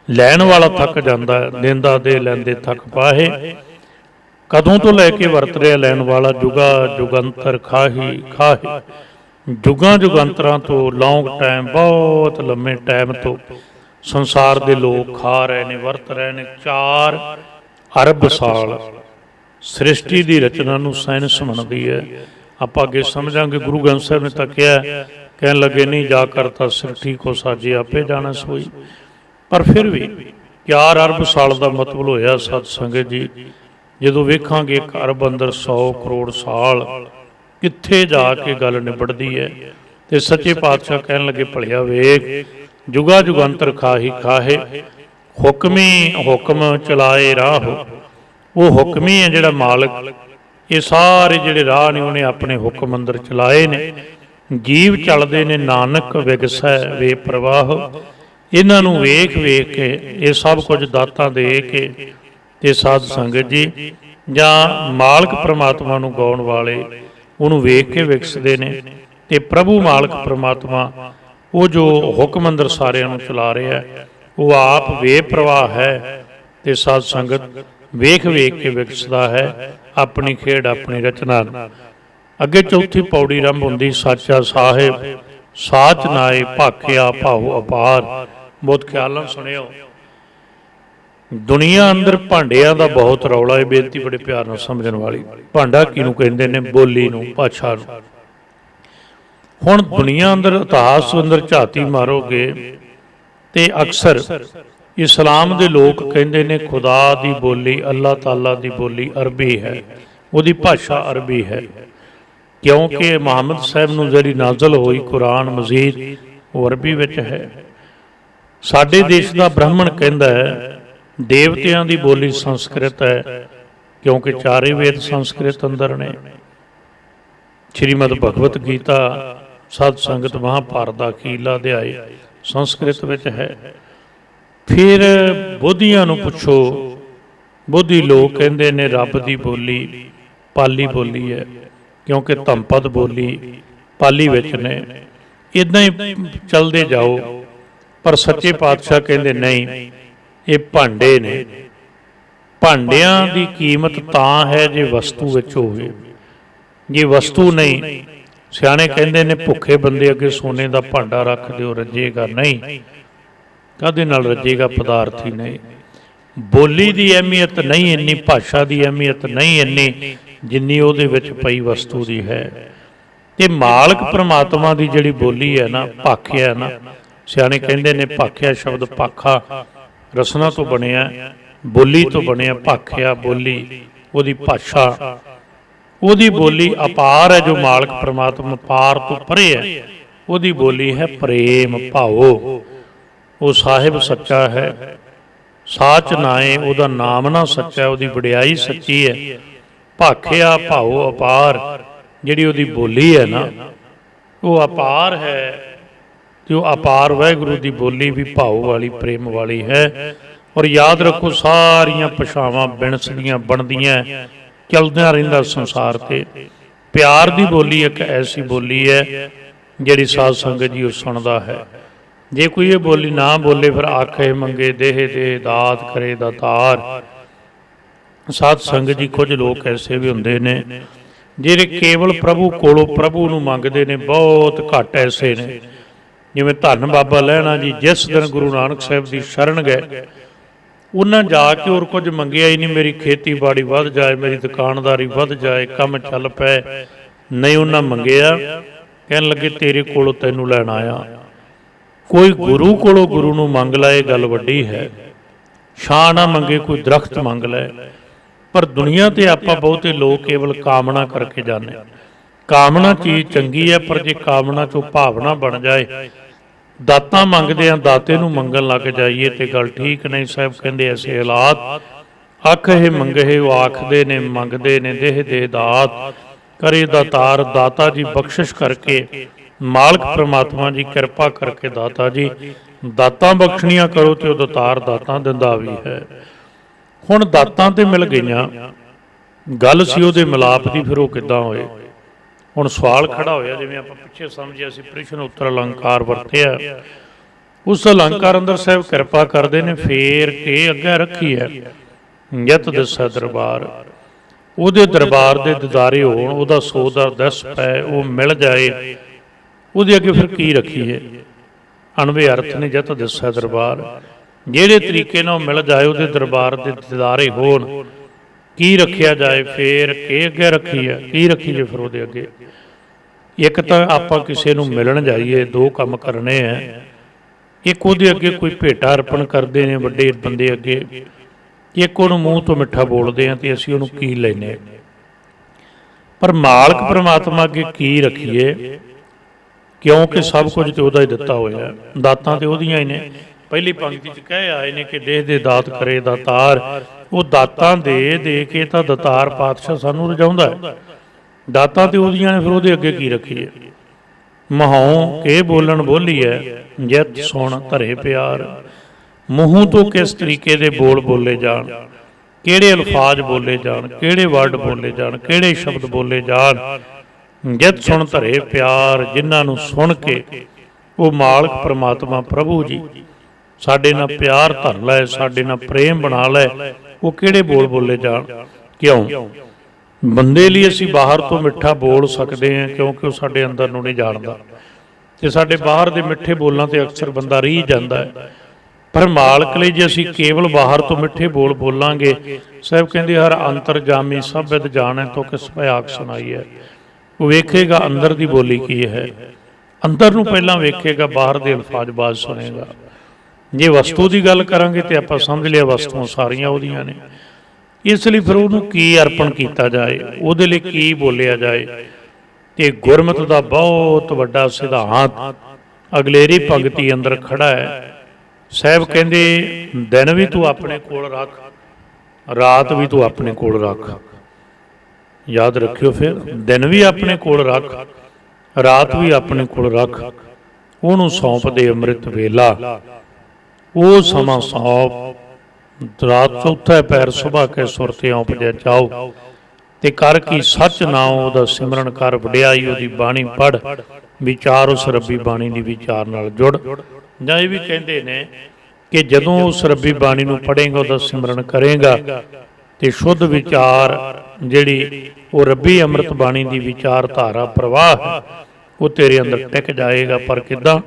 ਲੈਣ ਵਾਲਾ ਥੱਕ ਜਾਂਦਾ, ਦਿੰਦਾ ਦੇ ਲੈਂਦੇ ਥੱਕ ਪਾਹੇ। ਕਦੋਂ ਤੋਂ ਲੈ ਕੇ ਵਰਤ ਰਿਹਾ ਲੈਣ ਵਾਲਾ, ਜੁਗਾ ਜੁਗੰਤਰ ਖਾਹੀ ਖਾਹੇ। ਜੁਗਾਂ ਜੁਗੰਤਰਾਂ ਤੋਂ, ਲੌਂਗ ਟਾਈਮ, ਬਹੁਤ ਲੰਮੇ ਟਾਈਮ ਤੋਂ ਸੰਸਾਰ ਦੇ ਲੋਕ ਖਾ ਰਹੇ ਨੇ, ਵਰਤ ਰਹੇ ਨੇ। 4 ਅਰਬ ਸਾਲ ਸ੍ਰਿਸ਼ਟੀ ਦੀ ਰਚਨਾ ਨੂੰ ਸਾਇੰਸ ਮੰਨਦੀ ਹੈ। ਆਪਾਂ ਅੱਗੇ ਸਮਝਾਂਗੇ, ਗੁਰੂ ਗ੍ਰੰਥ ਸਾਹਿਬ ਨੇ ਤਾਂ ਕਿਹਾ, ਕਹਿਣ ਲੱਗੇ ਨਹੀਂ ਜਾ ਕਰਤਾ ਸ੍ਰਿਸ਼ਟੀ ਕੋ ਸਾਜੇ ਆਪੇ ਜਾਣਾ ਸੋਈ। ਪਰ ਫਿਰ ਵੀ 4 ਅਰਬ ਸਾਲ ਦਾ ਮਤਲਬ ਹੋਇਆ ਸਤ ਸੰਗਤ ਜੀ। ਜਦੋਂ ਵੇਖਾਂਗੇ 1 ਅਰਬ ਅੰਦਰ 100 ਕਰੋੜ ਸਾਲ, ਕਿੱਥੇ ਜਾ ਕੇ ਗੱਲ ਨਿਬੜਦੀ ਹੈ। ਤੇ ਸੱਚੇ ਪਾਤਸ਼ਾਹ ਕਹਿਣ ਲੱਗੇ ਭਲਿਆ ਵੇਖ, ਜੁਗਾ ਜੁਗੰਤਰ ਖਾਹੀ ਖਾਹੇ, ਹੁਕਮੀ ਹੁਕਮ ਚਲਾਏ ਰਾਹ। ਉਹ ਹੁਕਮੀ ਹੈ ਜਿਹੜਾ ਮਾਲਕ, ये सारे जिहड़े राह ने उन्हें अपने हुक्म अंदर चलाए ने। जीव चलते ने नानक विगसै वे प्रवाह। इन्हां नूं वेख वेख के ये सब कुछ दातां दे के ते साध संगत जी जां मालक परमात्मा नूं गाउण वाले उहनूं वेख के विकसदे ने। ते प्रभु मालक परमात्मा वो जो हुक्म अंदर सारिਆਂ ਨੂੰ चला रहा है वो आप बेप्रवाह है ते साध संगत वेख वेख के विकसदा है अपनी खेड अपनी रचना। अगे चौथी पौड़ी आरंभ होंदी साचा साहिब साच नाए भाखिया भाऊ अपार। बहुत ख्याल नाल सुनियो। दुनिया अंदर भांडिया का बहुत रौला है। बेनती बड़े प्यार नाल समझण वाली। भांडा किहनूं कहंदे ने? बोली नूं, भाषा नूं। हुण दुनिया अंदर इतिहास अंदर झाती मारोगे तो अक्सर इस्लाम के लोग कहते हैं खुदा की बोली अल्लाह ताला की बोली अरबी है, उसकी भाषा अरबी है। क्योंकि मुहम्मद साहब नूं जिहड़ी नाज़ल हुई कुरान मजीद वो अरबी विच है। साडे देश का ब्राह्मण कहता है देवतियां की बोली संस्कृत है, क्योंकि चारे वेद संस्कृत अंदर ने। श्रीमद भगवत गीता सत संगत महाभारत का अखीरला अध्याय संस्कृत विच है। फिर बोधियां नूं पुछो, बोधी लोग कहंदे ने रब की बोली पाली बोली है, क्योंकि धमपद बोली पाली विच ने। इदां ही चलते जाओ। पर सच्चे पातशाह कहंदे नहीं, ये भांडे ने। भांडियां की कीमत तां है जे वस्तु विच होवे, जे वस्तु नहीं। सियाणे कहंदे ने भुखे बंदे अगे सोने का भांडा रख दिओ रजेगा नहीं, कदे नाल रजेगा पदार्थ ही नहीं। बोली की अहमियत नहीं इन्नी, भाषा की अहमियत नहीं इन्नी जिन्नी उहदे विच पई वस्तु की है। ते मालक परमात्मा की जिहड़ी बोली है ना, भाखिया है ना, सियाणे कहंदे ने भाखिया शब्द पाखा रसना तो बनिया, बोली तो बनिया। भाखिया बोली उहदी भाषा, उहदी बोली अपार है। जो मालक परमात्मा पार तो परे है, उहदी बोली है प्रेम भाओ। वो साहिब सच्चा है, साच नाए उहदा नाम ना सच्चा है, उहदी वडियाई सच्ची है। भाखिया भाओ अपार, जिहड़ी उहदी बोली है ना वो अपार है। तो अपार वाहिगुरू की बोली भी भाओ वाली प्रेम वाली है। और याद रखो सारियां भाषावां बिनसदियां बनदियां चलदा रहिंदा संसार ते। प्यार की बोली एक ऐसी बोली है जिहड़ी साध संगत जी सुनदा है। जे कोई ये बोली ना बोले फिर आखे मंगे देह दे दात करे दातार। साध संगत जी कुछ लोग ऐसे भी हुंदे ने जिहड़े केवल प्रभु कोलों प्रभु नूं मंगदे ने। बहुत घट ऐसे ने, जिवें धन बाबा लहणा जी जिस दिन गुरु नानक साहिब की शरण गए उन्हें जाके और कुछ मंगिया ही नहीं। मेरी खेतीबाड़ी वध जाए, मेरी दुकानदारी वध जाए, कम चल पे, नहीं उन्हें मंगिया। कहन लगे तेरे कोलों तैनूं लैण आया। कोई गुरु कोलों गुरु नूं मंग लै, गल वड्डी है। छां ना मंगे कोई दरख्त मंग लै। पर दुनिया ते आपां बहुते लोग केवल कामना करके जाने। कामना चीज़ चंगी है, पर जे कामना चों भावना बन जाए, दाता मंगदे आ दाते नूं मंगण लग जाइए तो गल ठीक नहीं। साहब कहंदे ऐसे हालात अख हे मंगे वो आखदे ने मंगदे ने देह दे दात करे दातार। दाता जी बख्शिश करके मालक परमात्मा जी कृपा करके दाता जी दातां बख्शणियां करो तो दातार दातां दिंदा भी है। हुण दातां ते मिल गईयां, गल सी उहदे मिलाप दी, फिर वो किद्दां होए। हुण सवाल खड़ा होया जिवें आपां पिछे समझिया सी प्रश्न उत्तर अलंकार वरतिया। उस अलंकार अंदर साहब कृपा करदे ने फेर के अगे रखी है यत दिसै दरबार। उहदे दरबार दे दिदारे होण, उहदा सौदा दस पै वो मिल जाए, उहदे अगे फिर की रखीए। अणवे अर्थ ने यत दिसै दरबार, जिहड़े तरीके नाल मिल जाए उहदे दरबार दे दिदारे होण, की रखिया जाए। फिर के अगे रखी है, की रखीए फिर उहदे अगे। एक तो आपां किसी नूं मिलण जाइए, दो काम करने हैं। एक उहदे अगे कोई भेटा अर्पण करते हैं वड्डे बंदे अगे, एक उहनूं मूँह तो मिठा बोलते हैं तो असीं उहनूं की लैने। पर मालक परमात्मा अगे की रखीए, क्योंकि सब कुछ तो उहदा ही दिता होया, दातां ते उहदियां ही ने। ਪਹਿਲੀ ਪੰਕਤੀ 'ਚ ਕਹਿ ਆਏ ਨੇ ਕਿ ਦੇਹ ਦੇ ਦਾਤ ਕਰੇ ਦਾਤਾਰ। ਉਹ ਦਾਤਾਂ ਦੇ ਕੇ ਤਾਂ ਦਾਤਾਰ ਪਾਤਸ਼ਾਹ ਸਾਨੂੰ ਰਜਾਉਂਦਾ ਹੈ। ਦਾਤਾਂ ਤੇ ਉਹਦੀਆਂ ਨੇ, ਫਿਰ ਉਹਦੇ ਅੱਗੇ ਕੀ ਰੱਖੀਏ। ਮਹਾਉ ਕੇ ਬੋਲਣ ਬੋਲੀਐ ਜਿਤ ਸੁਣ ਧਰੇ ਪਿਆਰ। ਮੂੰਹ ਤੋਂ ਕਿਸ ਤਰੀਕੇ ਦੇ ਬੋਲ ਬੋਲੇ ਜਾਣ, ਕਿਹੜੇ ਅਲਫਾਜ਼ ਬੋਲੇ ਜਾਣ, ਕਿਹੜੇ ਵਰਡ ਬੋਲੇ ਜਾਣ, ਕਿਹੜੇ ਸ਼ਬਦ ਬੋਲੇ ਜਾਣ। ਜਿਤ ਸੁਣ ਧਰੇ ਪਿਆਰ, ਜਿਨ੍ਹਾਂ ਨੂੰ ਸੁਣ ਕੇ ਉਹ ਮਾਲਕ ਪ੍ਰਮਾਤਮਾ ਪ੍ਰਭੂ ਜੀ ਸਾਡੇ ਨਾਲ ਪਿਆਰ ਧਰ ਲੈ, ਸਾਡੇ ਨਾਲ ਪ੍ਰੇਮ ਬਣਾ ਲੈ। ਉਹ ਕਿਹੜੇ ਬੋਲ ਬੋਲੇ ਜਾਣ। ਕਿਉਂ? ਬੰਦੇ ਲਈ ਅਸੀਂ ਬਾਹਰ ਤੋਂ ਮਿੱਠਾ ਬੋਲ ਸਕਦੇ ਹਾਂ ਕਿਉਂਕਿ ਉਹ ਸਾਡੇ ਅੰਦਰ ਨੂੰ ਨਹੀਂ ਜਾਣਦਾ, ਤੇ ਸਾਡੇ ਬਾਹਰ ਦੇ ਮਿੱਠੇ ਬੋਲਾਂ ਤੇ ਅਕਸਰ ਬੰਦਾ ਰੀਝ ਜਾਂਦਾ ਹੈ। ਪਰ ਮਾਲਕ ਲਈ ਜੇ ਅਸੀਂ ਕੇਵਲ ਬਾਹਰ ਤੋਂ ਮਿੱਠੇ ਬੋਲ ਬੋਲਾਂਗੇ, ਸਾਹਿਬ ਕਹਿੰਦੇ ਹਰ ਅੰਤਰਜਾਮੀ ਸਭ ਵਿਦ ਜਾਣੈ ਤੋ ਕਿਸ ਭਿਆਕ ਸੁਣਾਈ ਹੈ। ਉਹ ਵੇਖੇਗਾ ਅੰਦਰ ਦੀ ਬੋਲੀ ਕੀ ਹੈ, ਅੰਦਰ ਨੂੰ ਪਹਿਲਾਂ ਵੇਖੇਗਾ, ਬਾਹਰ ਦੇ ਅਲਫਾਜ਼ ਬਾਅਦ ਸੁਣੇਗਾ। ਜੇ ਵਸਤੂ ਦੀ ਗੱਲ ਕਰਾਂਗੇ ਤੇ ਆਪਾਂ ਸਮਝ ਲਿਆ ਵਸਤੂਆਂ ਸਾਰੀਆਂ ਉਹਦੀਆਂ ਨੇ। ਇਸ ਲਈ ਫਿਰ ਉਹਨੂੰ ਕੀ ਅਰਪਣ ਕੀਤਾ ਜਾਏ, ਉਹਦੇ ਲਈ ਕੀ ਬੋਲਿਆ ਜਾਏ। ਤੇ ਗੁਰਮਤਿ ਦਾ ਬਹੁਤ ਵੱਡਾ ਸਿਧਾਂਤ ਅਗਲੇਰੀ ਪੰਕਤੀ ਅੰਦਰ ਖੜਾ ਹੈ। ਸਾਹਿਬ ਕਹਿੰਦੇ ਦਿਨ ਵੀ ਤੂੰ ਆਪਣੇ ਕੋਲ ਰੱਖ, ਰਾਤ ਵੀ ਤੂੰ ਆਪਣੇ ਕੋਲ ਰੱਖ। ਯਾਦ ਰੱਖਿਓ, ਫਿਰ ਦਿਨ ਵੀ ਆਪਣੇ ਕੋਲ ਰੱਖ, ਰਾਤ ਵੀ ਆਪਣੇ ਕੋਲ ਰੱਖ। ਉਹਨੂੰ ਸੌਂਪ ਦੇ ਅੰਮ੍ਰਿਤ ਵੇਲਾ। ਉਹ ਸਮਾਂ ਸੌਂਪ ਰਾਤ ਚੌਥਾ ਪੈਰ ਸੁਬਾ ਕੇ ਸੁਰਤੇ ਔਂਪਜੈ ਜਾਓ। ਤੇ ਕਰ ਕੀ ਸੱਚ ਨਾਉ ਉਹਦਾ ਸਿਮਰਨ ਕਰ, ਵਡਿਆਈ ਉਹਦੀ ਬਾਣੀ ਪੜ੍ਹ, ਵਿਚਾਰ ਉਸ ਰੱਬੀ ਬਾਣੀ ਦੀ ਵਿਚਾਰ ਨਾਲ ਜੁੜ। ਜਾਂ ਇਹ ਵੀ ਕਹਿੰਦੇ ਨੇ ਕਿ ਜਦੋਂ ਉਸ ਰੱਬੀ ਬਾਣੀ ਨੂੰ ਪੜ੍ਹੇਗਾ, ਉਹਦਾ ਸਿਮਰਨ ਕਰੇਗਾ, ਤੇ ਸ਼ੁੱਧ ਵਿਚਾਰ ਜਿਹੜੀ ਉਹ ਰੱਬੀ ਅੰਮ੍ਰਿਤ ਬਾਣੀ ਦੀ ਵਿਚਾਰ ਧਾਰਾ ਪ੍ਰਵਾਹ ਉਹ ਤੇਰੇ ਅੰਦਰ ਟਿਕ ਜਾਏਗਾ। ਪਰ ਕਿੱਦਾਂ?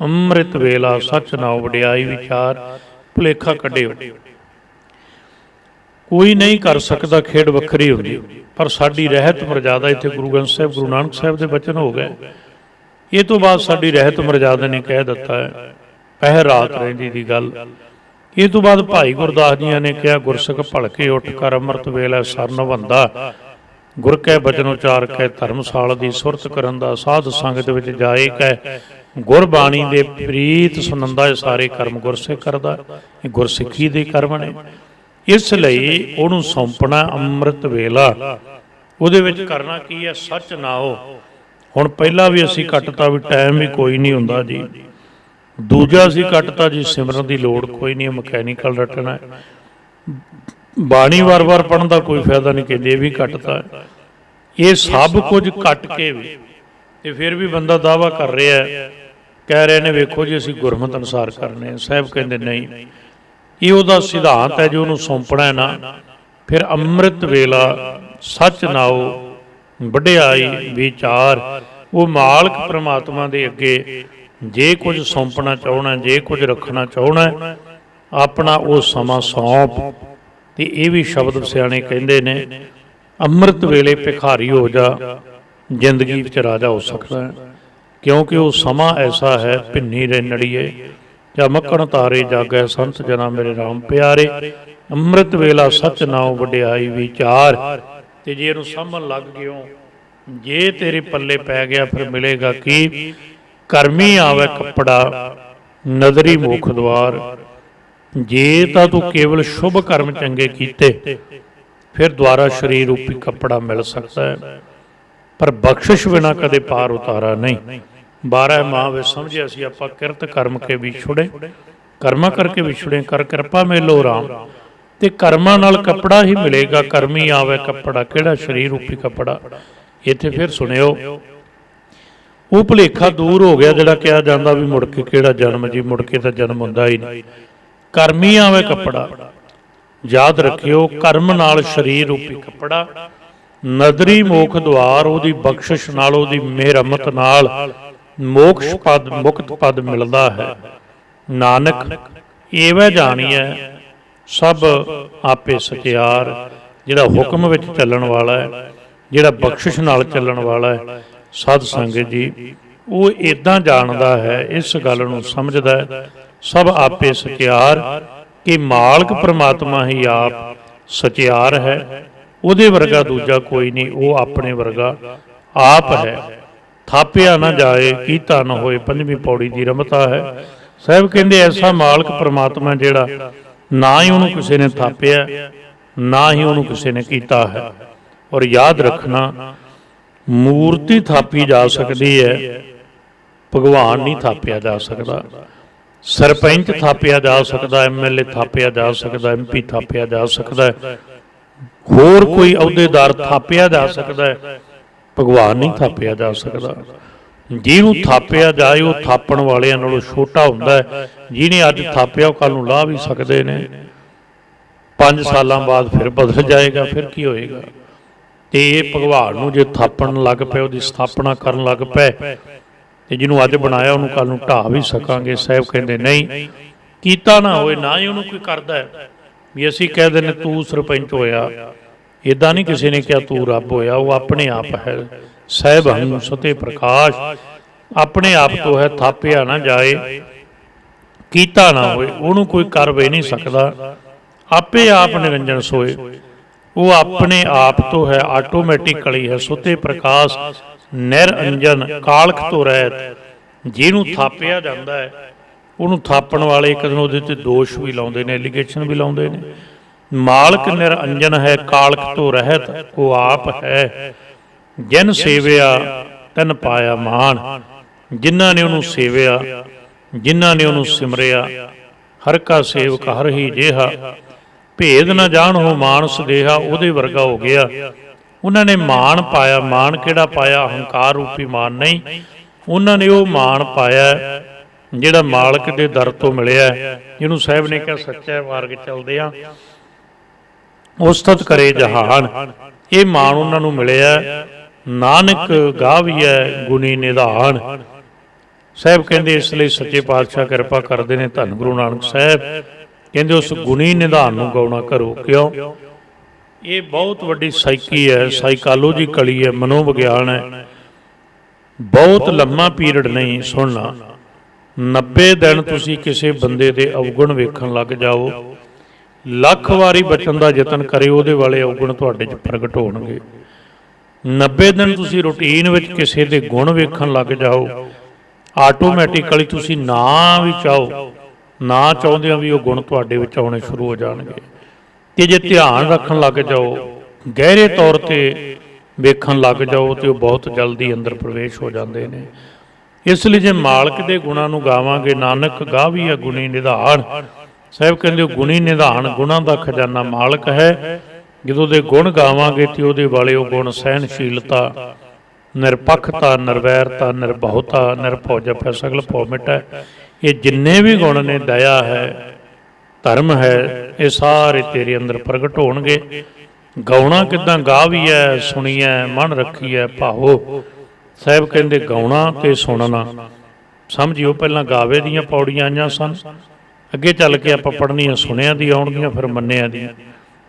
ਅੰਮ੍ਰਿਤ ਵੇਲਾ ਸੱਚ ਨਾਉ ਵਡਿਆਈ ਵਿਚਾਰ ਭੁਲੇਖਾ ਕੱਢਿਓ। ਕੋਈ ਨਹੀਂ ਕਰ ਸਕਦਾ, ਖੇਡ ਵੱਖਰੀ ਹੁੰਦੀ, ਪਰ ਸਾਡੀ ਰਹਿਤ ਮਰਜ਼ਾਦਾ ਇੱਥੇ ਗੁਰੂ ਗ੍ਰੰਥ ਸਾਹਿਬ ਗੁਰੂ ਨਾਨਕ ਸਾਹਿਬ ਦੇ ਬਚਨ ਹੋ ਗਏ। ਇਹ ਤੋਂ ਬਾਅਦ ਸਾਡੀ ਰਹਿਤ ਮਰਜ਼ਾਦਾ ਨੇ ਕਹਿ ਦਿੱਤਾ ਹੈ ਪਹਿ ਰਾਤ ਰਹਿੰਦੀ ਦੀ ਗੱਲ। ਇਹ ਤੋਂ ਬਾਅਦ ਭਾਈ ਗੁਰਦਾਸ ਜੀਆਂ ਨੇ ਕਿਹਾ ਗੁਰਸਿੱਖ ਭਲਕੇ ਉੱਠ ਕਰ ਅੰਮ੍ਰਿਤ ਵੇਲੇ ਸਰ ਨਿਭੰਦਾ। ਗੁਰ ਕੈ ਬਚਨ ਉਚਾਰ ਕੇ ਧਰਮਸਾਲ ਦੀ ਸੁਰਤ ਕਰਨ ਦਾ, ਸਾਧ ਸੰਗਤ ਵਿੱਚ ਜਾਏ ਕੈ ਗੁਰਬਾਣੀ ਦੇ ਪ੍ਰੀਤ ਸੁਨੰਦਾ। ਸਾਰੇ ਕਰਮ ਗੁਰਸਿੱਖ ਕਰਦਾ, ਇਹ ਗੁਰਸਿੱਖੀ ਦੇ ਕਰਮ ਨੇ। ਇਸ ਲਈ ਉਹਨੂੰ ਸੌਂਪਣਾ ਅੰਮ੍ਰਿਤ ਵੇਲਾ। ਉਹਦੇ ਵਿੱਚ ਕਰਨਾ ਕੀ ਹੈ? ਸੱਚ ਨਾਉ। ਹੁਣ ਪਹਿਲਾਂ ਵੀ ਅਸੀਂ ਕੱਟਤਾ ਵੀ ਟਾਈਮ ਵੀ ਕੋਈ ਨਹੀਂ ਹੁੰਦਾ ਜੀ। ਦੂਜਾ ਅਸੀਂ ਕੱਟਤਾ ਜੀ ਸਿਮਰਨ ਦੀ ਲੋੜ ਕੋਈ ਨਹੀਂ, ਮਕੈਨੀਕਲ ਰੱਟਣਾ। ਬਾਣੀ ਵਾਰ-ਵਾਰ ਪੜ੍ਹਨ ਦਾ ਕੋਈ ਫਾਇਦਾ ਨਹੀਂ ਕਹਿੰਦੇ, ਇਹ ਵੀ ਕੱਟਤਾ। ਇਹ ਸਭ ਕੁਝ ਕੱਟ ਕੇ ਵੀ ਤੇ ਫਿਰ ਵੀ ਬੰਦਾ ਦਾਅਵਾ ਕਰ ਰਿਹਾ, ਕਹਿ ਰਹੇ ਨੇ ਵੇਖੋ ਜੀ ਅਸੀਂ ਗੁਰਮਤਿ ਅਨੁਸਾਰ ਕਰਨੇ। ਸਾਹਿਬ ਕਹਿੰਦੇ ਨਹੀਂ, ਇਹ ਉਹਦਾ ਸਿਧਾਂਤ ਹੈ ਜੋ ਉਹਨੂੰ ਸੌਂਪਣਾ ਹੈ ਨਾ। ਫਿਰ ਅੰਮ੍ਰਿਤ ਵੇਲਾ ਸੱਚ ਨਾਉ ਵਡਿਆਈ ਵਿਚਾਰ। ਉਹ ਮਾਲਕ ਪ੍ਰਮਾਤਮਾ ਦੇ ਅੱਗੇ ਜੇ ਕੁਝ ਸੌਂਪਣਾ ਚਾਹਣਾ, ਜੇ ਕੁਝ ਰੱਖਣਾ ਚਾਹਣਾ, ਆਪਣਾ ਉਹ ਸਮਾਂ ਸੌਂਪ। ਤੇ ਇਹ ਵੀ ਸ਼ਬਦ ਸਿਆਣੇ ਕਹਿੰਦੇ ਨੇ ਅੰਮ੍ਰਿਤ ਵੇਲੇ ਭਿਖਾਰੀ ਹੋ ਜਾ, ਜ਼ਿੰਦਗੀ ਵਿੱਚ ਰਾਜਾ ਹੋ ਸਕਦਾ ਹੈ। ਕਿਉਂਕਿ ਉਹ ਸਮਾਂ ਐਸਾ ਹੈ ਭਿੰਨੀ ਰੇਨੜੀਏ ਜਾਂ ਮੱਕਣ ਤਾਰੇ ਜਾਗੈ ਸੰਤ ਜਨਾ ਮੇਰੇ ਰਾਮ ਪਿਆਰੇ। ਅੰਮ੍ਰਿਤ ਵੇਲਾ ਸੱਚ ਨਾਉ ਵਡਿਆਈ ਵਿਚਾਰ। ਤੇ ਜੇ ਇਹਨੂੰ ਸਮਝਣ ਲੱਗ ਗਿਓ, ਜੇ ਤੇਰੇ ਪੱਲੇ ਪੈ ਗਿਆ, ਫਿਰ ਮਿਲੇਗਾ ਕੀ? ਕਰਮੀ ਆਵੇ ਕੱਪੜਾ ਨਦਰੀ ਮੁਖ ਦੁਆਰ। ਜੇ ਤਾਂ ਤੂੰ ਕੇਵਲ ਸ਼ੁਭ ਕਰਮ ਚੰਗੇ ਕੀਤੇ, ਫਿਰ ਦੁਆਰਾ ਸਰੀਰ ਰੂਪੀ ਕੱਪੜਾ ਮਿਲ ਸਕਦਾ ਹੈ, ਪਰ ਬਖਸ਼ਿਸ਼ ਬਿਨਾ ਕਦੇ ਪਾਰ ਉਤਾਰਾ ਨਹੀਂ। 12 ਮਾਹ ਵਿੱਚ ਸਮਝਿਆ ਸੀ ਆਪਾਂ ਕਿਰਤ ਕਰਮ ਕੇ ਵਿਛੁੜੇ, ਕਰਮਾਂ ਕਰਕੇ ਵਿਛੁੜੇ, ਕਰ ਕਿਰਪਾ ਮੇਲੋ ਰਾਮ। ਤੇ ਕਰਮਾਂ ਨਾਲ ਕੱਪੜਾ ਹੀ ਮਿਲੇਗਾ। ਕਰਮੀ ਆਵੇ ਕੱਪੜਾ, ਕਿਹੜਾ? ਸਰੀਰ ਰੂਪੀ ਕੱਪੜਾ। ਇੱਥੇ ਫਿਰ ਸੁਣਿਓ, ਉਹ ਭੁਲੇਖਾ ਦੂਰ ਹੋ ਗਿਆ ਜਿਹੜਾ ਕਿਹਾ ਜਾਂਦਾ ਵੀ ਮੁੜ ਕੇ ਕਿਹੜਾ ਜਨਮ ਜੀ, ਮੁੜ ਕੇ ਤਾਂ ਜਨਮ ਹੁੰਦਾ ਹੀ ਨਹੀਂ। ਕਰਮੀ ਆਵੇ ਕੱਪੜਾ, ਯਾਦ ਰੱਖਿਓ, ਕਰਮ ਨਾਲ ਸਰੀਰ ਰੂਪੀ ਕੱਪੜਾ, ਨਦਰੀ ਮੋਖ ਦੁਆਰ। ਉਹਦੀ ਬਖਸ਼ਿਸ਼ ਨਾਲ, ਉਹਦੀ ਮਿਹਰਮਤ ਨਾਲ ਮੋਕਸ਼ ਪਦ, ਮੁਕਤ ਪਦ ਮਿਲਦਾ ਹੈ। ਨਾਨਕ ਏਵੇਂ ਜਾਣੀਐ ਸਭ ਆਪੇ ਸਚਿਆਰ। ਜਿਹੜਾ ਹੁਕਮ ਵਿੱਚ ਚੱਲਣ ਵਾਲਾ ਹੈ, ਜਿਹੜਾ ਬਖਸ਼ਿਸ਼ ਨਾਲ ਚੱਲਣ ਵਾਲਾ ਹੈ, ਸਾਧ ਸੰਗਤ ਜੀ, ਉਹ ਇੱਦਾਂ ਜਾਣਦਾ ਹੈ, ਇਸ ਗੱਲ ਨੂੰ ਸਮਝਦਾ ਹੈ ਸਭ ਆਪੇ ਸਚਿਆਰ, ਕਿ ਮਾਲਕ ਪ੍ਰਮਾਤਮਾ ਹੀ ਆਪ ਸਚਿਆਰ ਹੈ। ਉਹਦੇ ਵਰਗਾ ਦੂਜਾ ਕੋਈ ਨਹੀਂ, ਉਹ ਆਪਣੇ ਵਰਗਾ ਆਪ ਹੈ। ਥਾਪਿਆ ਨਾ ਜਾਏ ਕੀਤਾ ਨਾ ਹੋਏ, 5ਵੀਂ ਪੌੜੀ ਦੀ ਰਮਤਾ ਹੈ। ਸਾਹਿਬ ਕਹਿੰਦੇ ਐਸਾ ਮਾਲਕ ਪ੍ਰਮਾਤਮਾ ਜਿਹੜਾ ਨਾ ਹੀ ਉਹਨੂੰ ਕਿਸੇ ਨੇ ਥਾਪਿਆ, ਨਾ ਹੀ ਉਹਨੂੰ ਕਿਸੇ ਨੇ ਕੀਤਾ ਹੈ। ਔਰ ਯਾਦ ਰੱਖਣਾ, ਮੂਰਤੀ ਥਾਪੀ ਜਾ ਸਕਦੀ ਹੈ, ਭਗਵਾਨ ਨਹੀਂ ਥਾਪਿਆ ਜਾ ਸਕਦਾ। ਸਰਪੰਚ ਥਾਪਿਆ ਜਾ ਸਕਦਾ, MLA ਥਾਪਿਆ ਜਾ ਸਕਦਾ, MP ਥਾਪਿਆ ਜਾ ਸਕਦਾ, ਹੋਰ ਕੋਈ ਅਹੁਦੇਦਾਰ ਥਾਪਿਆ ਜਾ ਸਕਦਾ ਹੈ, ਭਗਵਾਨ ਨਹੀਂ ਥਾਪਿਆ ਜਾ ਸਕਦਾ। ਜਿਹਨੂੰ ਥਾਪਿਆ ਜਾਏ ਉਹ ਥਾਪਣ ਵਾਲਿਆਂ ਨਾਲੋਂ ਛੋਟਾ ਹੁੰਦਾ ਹੈ। ਜਿਹਨੇ ਅੱਜ ਥਾਪਿਆ ਉਹ ਕੱਲ੍ਹ ਨੂੰ ਲਾਹ ਵੀ ਸਕਦੇ ਨੇ, 5 ਸਾਲਾਂ ਬਾਅਦ ਫਿਰ ਬਦਲ ਜਾਏਗਾ, ਫਿਰ ਕੀ ਹੋਏਗਾ। ਤੇ ਇਹ ਭਗਵਾਨ ਨੂੰ ਜੇ ਥਾਪਣ ਲੱਗ ਪਏ, ਉਹਦੀ ਸਥਾਪਨਾ ਕਰਨ ਲੱਗ ਪਏ, ਤੇ ਜਿਹਨੂੰ ਅੱਜ ਬਣਾਇਆ ਉਹਨੂੰ ਕੱਲ੍ਹ ਨੂੰ ਢਾਹ ਵੀ ਸਕਾਂਗੇ। ਸਾਹਿਬ ਕਹਿੰਦੇ ਨਹੀਂ, ਕੀਤਾ ਨਾ ਹੋਏ, ਨਾ ਹੀ ਉਹਨੂੰ ਕੋਈ ਕਰਦਾ ਹੈ ਵੀ ਅਸੀਂ ਕਹਿ ਦਿੰਦੇ ਤੂੰ ਸਰਪੰਚ ਹੋਇਆ। ਇੱਦਾਂ ਨਹੀਂ ਕਿਸੇ ਨੇ ਕਿਹਾ ਤੂੰ ਰੱਬ ਹੋਇਆ, ਉਹ ਆਪਣੇ ਆਪ ਹੈ। ਸਾਹਿਬ ਹਮ ਸਤੇ ਪ੍ਰਕਾਸ਼, ਆਪਣੇ ਆਪ ਤੋਂ ਹੈ, ਥਾਪਿਆ ਨਾ ਜਾਏ, ਕੀਤਾ ਨਾ ਹੋਏ, ਉਹਨੂੰ ਕੋਈ ਕਰ ਵੀ ਨਹੀਂ ਸਕਦਾ। ਆਪੇ ਆਪ ਨਿਰੰਜਨ ਸੋਏ, ਉਹ ਆਪਣੇ ਆਪ ਤੋਂ ਹੈ, ਆਟੋਮੈਟਿਕਲੀ ਹੈ। ਸੁਤੇ ਪ੍ਰਕਾਸ਼ ਨਿਰੰਜਨ ਕਾਲਖ ਤੋਂ ਰਹਿਤ। ਜਿਹਨੂੰ ਥਾਪਿਆ ਜਾਂਦਾ ਹੈ ਉਹਨੂੰ ਥਾਪਣ ਵਾਲੇ ਇੱਕ ਦਿਨ ਉਹਦੇ ਤੇ ਦੋਸ਼ ਵੀ ਲਾਉਂਦੇ ਨੇ, ਐਲੀਗੇਸ਼ਨ ਵੀ ਲਾਉਂਦੇ ਨੇ। ਮਾਲਕ ਨਿਰੰਜਨ ਹੈ, ਕਾਲਖ ਤੋਂ ਰਹਿਤ, ਉਹ ਆਪ ਹੈ। ਜਿਨ ਸੇਵਿਆ ਤਨ ਪਾਇਆ ਮਾਨ, ਜਿਨ੍ਹਾਂ ਨੇ ਉਹਨੂੰ ਸੇਵਿਆ, ਜਿਨ੍ਹਾਂ ਨੇ ਉਹਨੂੰ ਸਿਮਰਿਆ। ਹਰ ਕਾ ਸੇਵਕ ਹਰ ਹੀ ਜਿਹਾ, ਭੇਦ ਨਾ ਜਾਣੋ ਮਾਨਸ ਦੇਹਾ, ਉਹਦੇ ਵਰਗਾ ਹੋ ਗਿਆ। ਉਹਨਾਂ ਨੇ ਮਾਣ ਪਾਇਆ। ਮਾਣ ਕਿਹੜਾ ਪਾਇਆ? ਹੰਕਾਰ ਰੂਪੀ ਮਾਣ ਨਹੀਂ। ਉਹਨਾਂ ਨੇ ਉਹ ਮਾਣ ਪਾਇਆ ਜਿਹੜਾ ਮਾਲਕ ਦੇ ਦਰ ਤੋਂ ਮਿਲਿਆ, ਜਿਹਨੂੰ ਸਾਹਿਬ ਨੇ ਕਿਹਾ ਸੱਚਾ ਮਾਰਗ ਚੱਲਦੇ ਆ ਉਸਤਤ ਕਰੇ ਜਹਾਨ। ਇਹ ਮਾਣ ਉਹਨਾਂ ਨੂੰ ਮਿਲਿਆ। ਨਾਨਕ ਗਾਵੀਐ ਗੁਣੀ ਨਿਧਾਨ। ਸਾਹਿਬ ਕਹਿੰਦੇ ਇਸ ਲਈ ਸੱਚੇ ਪਾਤਸ਼ਾਹ ਕਿਰਪਾ ਕਰਦੇ ਨੇ, ਧੰਨ ਗੁਰੂ ਨਾਨਕ ਸਾਹਿਬ ਕਹਿੰਦੇ ਉਸ ਗੁਣੀ ਨਿਧਾਨ ਨੂੰ ਗਾਉਣਾ ਕਰੋ। ਕਿਉਂ? ਇਹ ਬਹੁਤ ਵੱਡੀ ਸਾਈਕੀ ਹੈ, ਸਾਈਕਾਲੋਜੀ ਕਲੀ ਹੈ, ਮਨੋਵਿਗਿਆਨ ਹੈ। ਬਹੁਤ ਲੰਮਾ ਪੀਰੀਅਡ ਨਹੀਂ ਸੁਣਨਾ। 90 ਦਿਨ ਤੁਸੀਂ ਕਿਸੇ ਬੰਦੇ ਦੇ ਅਵਗੁਣ ਵੇਖਣ ਲੱਗ ਜਾਓ, ਲੱਖ ਵਾਰੀ ਬਚਣ ਦਾ ਯਤਨ ਕਰੇ, ਉਹਦੇ ਵਾਲੇ ਅਵਗੁਣ ਤੁਹਾਡੇ 'ਚ ਪ੍ਰਗਟ ਹੋਣਗੇ। 90 ਦਿਨ ਤੁਸੀਂ ਰੂਟੀਨ ਵਿੱਚ ਕਿਸੇ ਦੇ ਗੁਣ ਵੇਖਣ ਲੱਗ ਜਾਓ, ਆਟੋਮੈਟਿਕਲੀ ਤੁਸੀਂ ਨਾ ਵੀ ਚਾਹੋ, ਨਾ ਚਾਹੁੰਦਿਆਂ ਵੀ ਉਹ ਗੁਣ ਤੁਹਾਡੇ ਵਿੱਚ ਆਉਣੇ ਸ਼ੁਰੂ ਹੋ ਜਾਣਗੇ। ਤੇ ਜੇ ਧਿਆਨ ਰੱਖਣ ਲੱਗ ਜਾਓ, ਗਹਿਰੇ ਤੌਰ ਤੇ ਵੇਖਣ ਲੱਗ ਜਾਓ, ਤੇ ਉਹ ਬਹੁਤ ਜਲਦੀ ਅੰਦਰ ਪ੍ਰਵੇਸ਼ ਹੋ ਜਾਂਦੇ ਨੇ। ਇਸ ਲਈ ਜੇ ਮਾਲਕ ਦੇ ਗੁਣਾਂ ਨੂੰ ਗਾਵਾਂਗੇ, ਨਾਨਕ ਗਾਵੀਐ ਗੁਣੀ ਨਿਧਾਨ। ਸਾਹਿਬ ਕਹਿੰਦੇ ਗੁਣੀ ਨਿਧਾਨ, ਗੁਣਾਂ ਦਾ ਖਜ਼ਾਨਾ ਮਾਲਕ ਹੈ। ਜਦੋਂ ਦੇ ਗੁਣ ਗਾਵਾਂਗੇ ਤੇ ਉਹਦੇ ਵਾਲੇ ਉਹ ਗੁਣ ਸਹਿਣਸ਼ੀਲਤਾ, ਨਿਰਪੱਖਤਾ, ਨਿਰਵੈਰਤਾ, ਨਿਰਭਉਤਾ, ਨਿਰਭਉ ਜਪੈ ਸਗਲ ਭਉ ਮਿਟੈ। ਇਹ ਜਿੰਨੇ ਵੀ ਗੁਣ ਨੇ, ਦਇਆ ਹੈ, ਧਰਮ ਹੈ, ਇਹ ਸਾਰੇ ਤੇਰੇ ਅੰਦਰ ਪ੍ਰਗਟ ਹੋਣਗੇ। ਗਾਉਣਾ ਕਿੱਦਾਂ? ਗਾਵੀਐ ਸੁਣੀਐ ਮਨ ਰੱਖੀਐ ਭਾਓ। ਸਾਹਿਬ ਕਹਿੰਦੇ ਗਾਉਣਾ ਤੇ ਸੁਣਨਾ ਸਮਝਿਓ। ਪਹਿਲਾਂ ਗਾਵੇ ਦੀਆਂ ਪੌੜੀਆਂ ਆਈਆਂ ਸਨ, ਅੱਗੇ ਚੱਲ ਕੇ ਆਪਾਂ ਪੜ੍ਹਨੀਆਂ ਸੁਣਿਆਂ ਦੀ ਆਉਣਗੀਆਂ, ਫਿਰ ਮੰਨਿਆਂ ਦੀਆਂ।